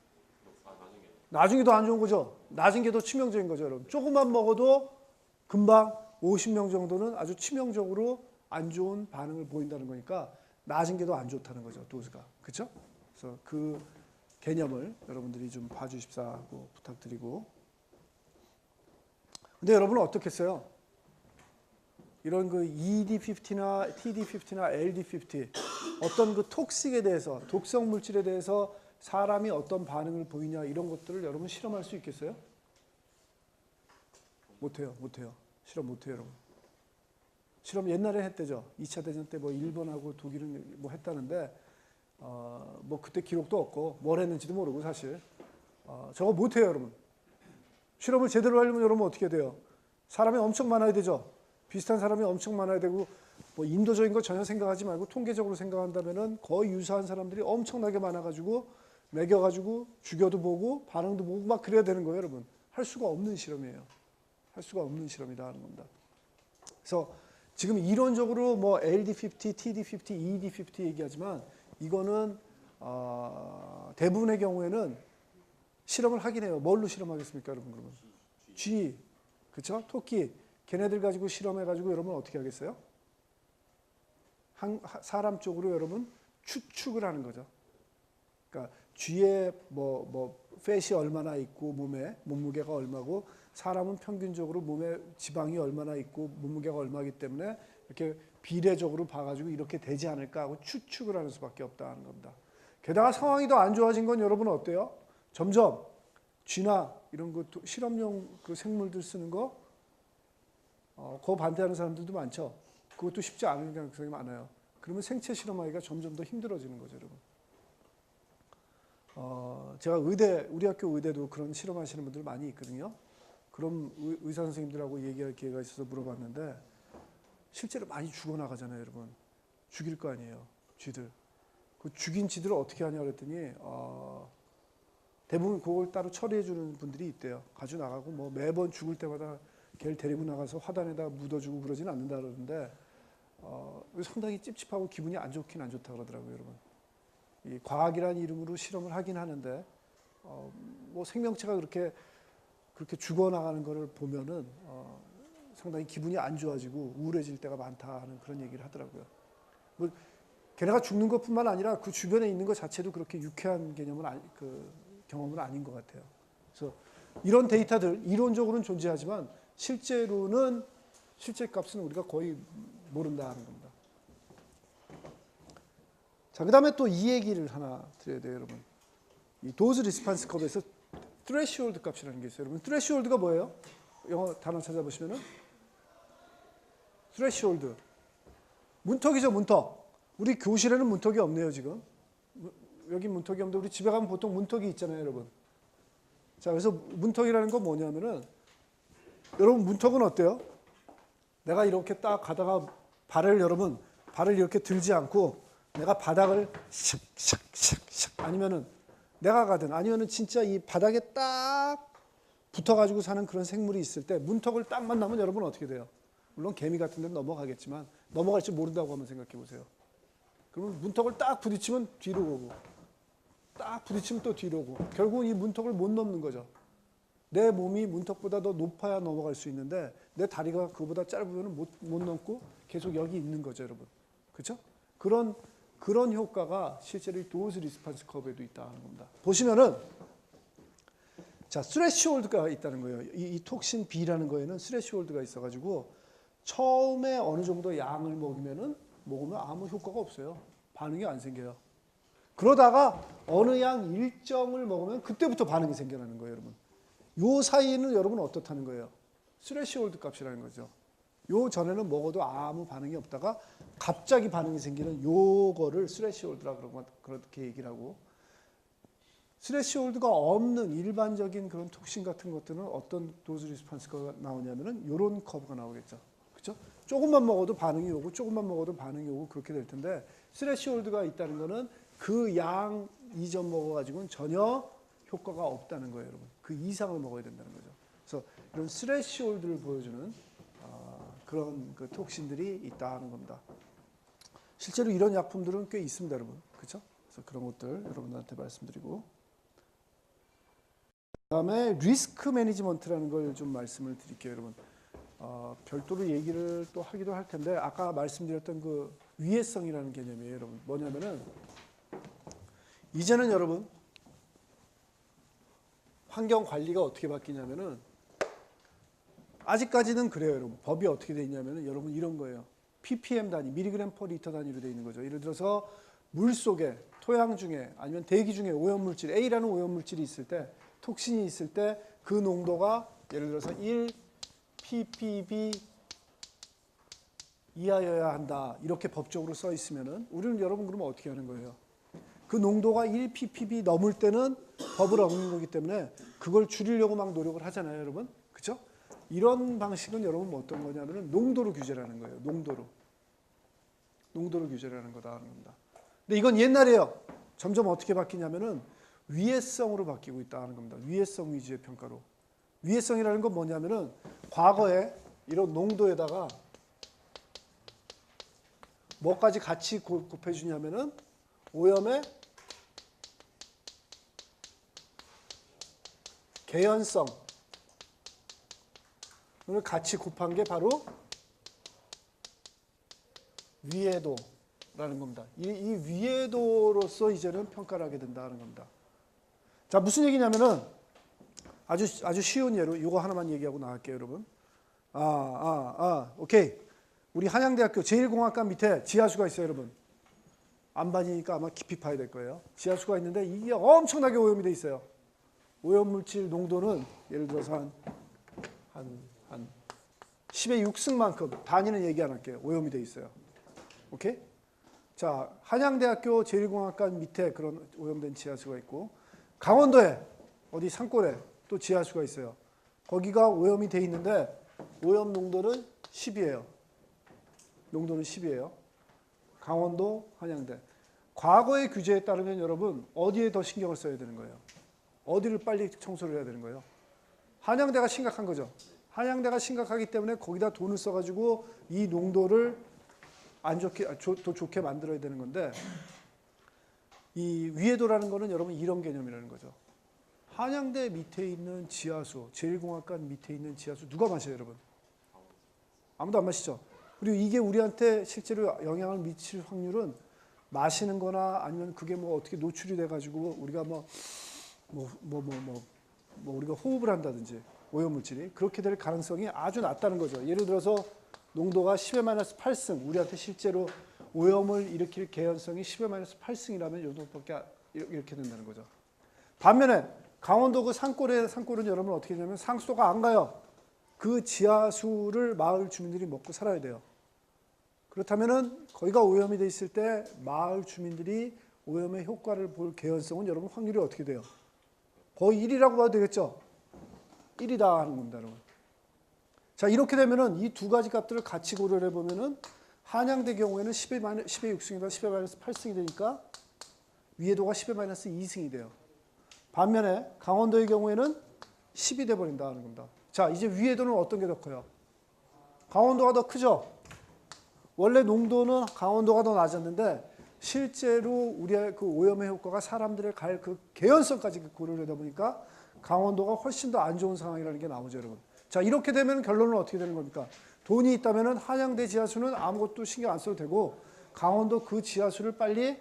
나중에 더 안 좋은 거죠? 낮은 게 더 치명적인 거죠, 여러분. 조금만 먹어도 금방 50명 정도는 아주 치명적으로 안 좋은 반응을 보인다는 거니까 낮은 게 더 안 좋다는 거죠, 도수가. 그렇죠? 그래서 그 개념을 여러분들이 좀 봐주십사 하고 부탁드리고. 근데 여러분은 어떻겠어요? 이런 그 ED50나 TD50나 LD50 어떤 그 톡식에 대해서 독성 물질에 대해서 사람이 어떤 반응을 보이냐 이런 것들을 여러분 실험할 수 있겠어요? 못해요. 실험 못해요, 여러분. 실험 옛날에 했대죠. 2차 대전 때 뭐 일본하고 독일은 뭐 했다는데 뭐 그때 기록도 없고 뭘 했는지도 모르고 사실 저거 못해요, 여러분. 실험을 제대로 하려면 여러분 어떻게 돼요? 사람이 엄청 많아야 되죠. 비슷한 사람이 엄청 많아야 되고 뭐 인도적인 거 전혀 생각하지 말고 통계적으로 생각한다면은 거의 유사한 사람들이 엄청나게 많아가지고 매겨가지고 죽여도 보고 반응도 보고 막 그래야 되는 거예요, 여러분. 할 수가 없는 실험이에요. 할 수가 없는 실험이다 하는 겁니다. 그래서 지금 이론적으로 뭐 LD50, TD50, ED50 얘기하지만 이거는 대부분의 경우에는 실험을 하긴 해요. 뭘로 실험하겠습니까, 여러분? 그러면 G, 그렇죠? 토끼, 걔네들 가지고 실험해가지고 여러분 어떻게 하겠어요? 사람 쪽으로 여러분 추측을 하는 거죠. 그러니까 G에 뭐 팻이 얼마나 있고 몸무게가 얼마고 사람은 평균적으로 몸에 지방이 얼마나 있고 몸무게가 얼마이기 때문에 이렇게 비례적으로 봐가지고 이렇게 되지 않을까 하고 추측을 하는 수밖에 없다는 겁니다. 게다가 상황이 더 안 좋아진 건 여러분 어때요? 점점 쥐나 이런 거 실험용 그 생물들 쓰는 거 그거 반대하는 사람들도 많죠. 그것도 쉽지 않은 가능성이 많아요. 그러면 생체 실험하기가 점점 더 힘들어지는 거죠, 여러분. 제가 우리 학교 의대도 그런 실험하시는 분들 많이 있거든요. 그럼 의사 선생님들하고 얘기할 기회가 있어서 물어봤는데 실제로 많이 죽어나가잖아요, 여러분. 죽일 거 아니에요, 쥐들. 그 죽인 쥐들을 어떻게 하냐 그랬더니 대부분 그걸 따로 처리해 주는 분들이 있대요. 가지고 나가고 뭐 매번 죽을 때마다 걔를 데리고 나가서 화단에다 묻어주고 그러진 않는다 그러는데 상당히 찝찝하고 기분이 안 좋긴 안 좋다 그러더라고요, 여러분. 이 과학이라는 이름으로 실험을 하긴 하는데 뭐 생명체가 그렇게 죽어나가는 거를 보면은 상당히 기분이 안 좋아지고 우울해질 때가 많다 하는 그런 얘기를 하더라고요. 뭐 걔네가 죽는 것뿐만 아니라 그 주변에 있는 것 자체도 그렇게 유쾌한 개념은 경험은 아닌 것 같아요. 그래서 이런 데이터들 이론적으로는 존재하지만 실제로는 실제 값은 우리가 거의 모른다 하는 겁니다. 자, 그 다음에 또 이 얘기를 하나 드려야 돼요, 여러분. 이 도즈 리스판스 컵에서 트레시홀드 값이라는 게 있어요. 여러분, 트레시홀드가 뭐예요? 영어 단어 찾아보시면은 트레시홀드. 문턱이죠, 문턱. 우리 교실에는 문턱이 없네요, 지금. 여기 문턱이 없는데 우리 집에 가면 보통 문턱이 있잖아요, 여러분. 자, 그래서 문턱이라는 건 뭐냐면은 여러분 문턱은 어때요? 내가 이렇게 딱 가다가 발을 이렇게 들지 않고 내가 바닥을 샥샥샥샥 아니면은 내가 가든 아니면은 진짜 이 바닥에 딱 붙어가지고 사는 그런 생물이 있을 때 문턱을 딱 만나면 여러분 어떻게 돼요? 물론 개미 같은 데는 넘어가겠지만 넘어갈 줄 모른다고 한번 생각해 보세요. 그러면 문턱을 딱 부딪히면 뒤로 오고 딱 부딪히면 또 뒤로 오고 결국은 이 문턱을 못 넘는 거죠. 내 몸이 문턱보다 더 높아야 넘어갈 수 있는데 내 다리가 그거보다 짧으면 못 넘고 계속 여기 있는 거죠, 여러분. 그렇죠? 그런 효과가 실제로 이 도즈 리스판스 커브에도 있다는 겁니다. 보시면은 자, 스레시홀드가 있다는 거예요. 이 톡신 B라는 거에는 스레시홀드가 있어가지고 처음에 어느 정도 양을 먹으면 아무 효과가 없어요. 반응이 안 생겨요. 그러다가 어느 양 일정을 먹으면 그때부터 반응이 생겨나는 거예요, 여러분. 요 사이에는 여러분 어떻다는 거예요? 스레시홀드 값이라는 거죠. 요 전에는 먹어도 아무 반응이 없다가 갑자기 반응이 생기는 요거를 스레시홀드라고 그렇게 얘기를 하고, 스레시홀드가 없는 일반적인 그런 톡신 같은 것들은 어떤 도즈 리스판스가 나오냐면은 요런 커브가 나오겠죠. 그렇죠? 조금만 먹어도 반응이 오고 조금만 먹어도 반응이 오고 그렇게 될 텐데 스레시홀드가 있다는 거는 그 양 이전 먹어 가지고는 전혀 효과가 없다는 거예요, 여러분. 그 이상을 먹어야 된다는 거죠. 그래서 이런 스레시홀드를 보여주는 그런 그 톡신들이 있다는 겁니다. 실제로 이런 약품들은 꽤 있습니다, 여러분. 그렇죠? 그래서 그런 것들 여러분들한테 말씀드리고, 그다음에 리스크 매니지먼트라는 걸 좀 말씀을 드릴게요, 여러분. 별도로 얘기를 또 하기도 할 텐데 아까 말씀드렸던 그 위해성이라는 개념이에요, 여러분. 뭐냐면은 이제는 여러분 환경 관리가 어떻게 바뀌냐면은 아직까지는 그래요, 여러분. 법이 어떻게 돼 있냐면은 여러분 이런 거예요. ppm 단위, 밀리그램 퍼 리터 단위로 돼 있는 거죠. 예를 들어서 물 속에, 토양 중에 아니면 대기 중에 오염물질 A라는 오염물질이 있을 때, 톡신이 있을 때 그 농도가 예를 들어서 1 ppb 이하여야 한다. 이렇게 법적으로 써 있으면은 우리는 여러분 그러면 어떻게 하는 거예요? 그 농도가 1 ppb 넘을 때는 법을 어기는 거기 때문에 그걸 줄이려고 막 노력을 하잖아요, 여러분. 그렇죠? 이런 방식은 여러분 어떤 거냐면은 농도로 규제라는 거예요. 농도로 규제라는 거다라는 겁니다. 근데 이건 옛날이에요. 점점 어떻게 바뀌냐면은 위해성으로 바뀌고 있다는 겁니다. 위해성 위주의 평가로. 위해성이라는 건 뭐냐면은 과거에 이런 농도에다가 뭐까지 같이 곱해주냐면은 오염의 개연성을 같이 곱한 게 바로 위해도라는 겁니다. 이 위해도로서 이제는 평가를 하게 된다는 겁니다. 자, 무슨 얘기냐면은 아주 쉬운 예로 이거 하나만 얘기하고 나갈게요, 여러분. 오케이. 우리 한양대학교 제1공학관 밑에 지하수가 있어요, 여러분. 안반이니까 아마 깊이 파야 될 거예요. 지하수가 있는데 이게 엄청나게 오염이 돼 있어요. 오염물질 농도는 예를 들어서 한 10의 6승만큼, 단위는 얘기 안 할게요. 오염이 돼 있어요. 오케이? 자, 한양대학교 제1공학관 밑에 그런 오염된 지하수가 있고, 강원도에 어디 산골에 또 지하수가 있어요. 거기가 오염이 돼 있는데 오염 농도는 10이에요. 농도는 10이에요. 강원도, 한양대. 과거의 규제에 따르면 여러분 어디에 더 신경을 써야 되는 거예요? 어디를 빨리 청소를 해야 되는 거예요? 한양대가 심각한 거죠. 한양대가 심각하기 때문에 거기다 돈을 써가지고 이 농도를 안 좋게, 더 좋게 만들어야 되는 건데, 이 위해도라는 거는 여러분 이런 개념이라는 거죠. 한양대 밑에 있는 지하수, 제1공학관 밑에 있는 지하수 누가 마셔요, 여러분? 아무도 안 마시죠. 그리고 이게 우리한테 실제로 영향을 미칠 확률은 마시는 거나 아니면 그게 뭐 어떻게 노출이 돼가지고 우리가 우리가 호흡을 한다든지 오염물질이 그렇게 될 가능성이 아주 낮다는 거죠. 예를 들어서 농도가 10의 -8승, 우리한테 실제로 오염을 일으킬 개연성이 10의 -8승이라면 이 정도밖에 이렇게 된다는 거죠. 반면에 강원도 그 산골은 여러분 어떻게 되냐면 상수도가 안 가요. 그 지하수를 마을 주민들이 먹고 살아야 돼요. 그렇다면은 거기가 오염이 돼 있을 때 마을 주민들이 오염의 효과를 볼 개연성은 여러분 확률이 어떻게 돼요? 거의 1이라고 봐도 되겠죠? 1이다 하는 겁니다, 여러분. 자, 이렇게 되면은 이 두 가지 값들을 같이 고려를 해보면은 한양대 경우에는 10의 6승이다 10의 -8승이 되니까 위해도가 10의 -2승이 돼요. 반면에 강원도의 경우에는 10이 돼버린다는 겁니다. 자, 이제 위해도는 어떤 게 더 커요? 강원도가 더 크죠? 원래 농도는 강원도가 더 낮았는데 실제로 우리의 그 오염의 효과가 사람들의 갈 그 개연성까지 고려를 하다 보니까 강원도가 훨씬 더 안 좋은 상황이라는 게 나오죠, 여러분. 자, 이렇게 되면 결론은 어떻게 되는 겁니까? 돈이 있다면 한양대 지하수는 아무것도 신경 안 써도 되고 강원도 그 지하수를 빨리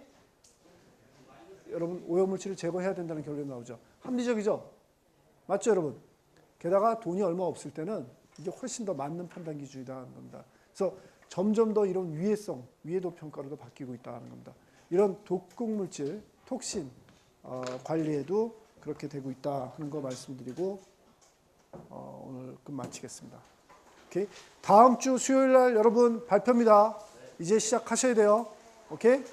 여러분 오염물질을 제거해야 된다는 결론이 나오죠. 합리적이죠? 맞죠, 여러분? 게다가 돈이 얼마 없을 때는 이게 훨씬 더 맞는 판단 기준이라는 겁니다. 그래서 점점 더 이런 위해도 평가로도 바뀌고 있다는 겁니다. 이런 독극물질, 톡신 관리에도 그렇게 되고 있다 하는 거 말씀드리고 오늘 마치겠습니다. 오케이? 다음 주 수요일 날 여러분 발표입니다. 이제 시작하셔야 돼요. 오케이?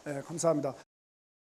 네, 감사합니다.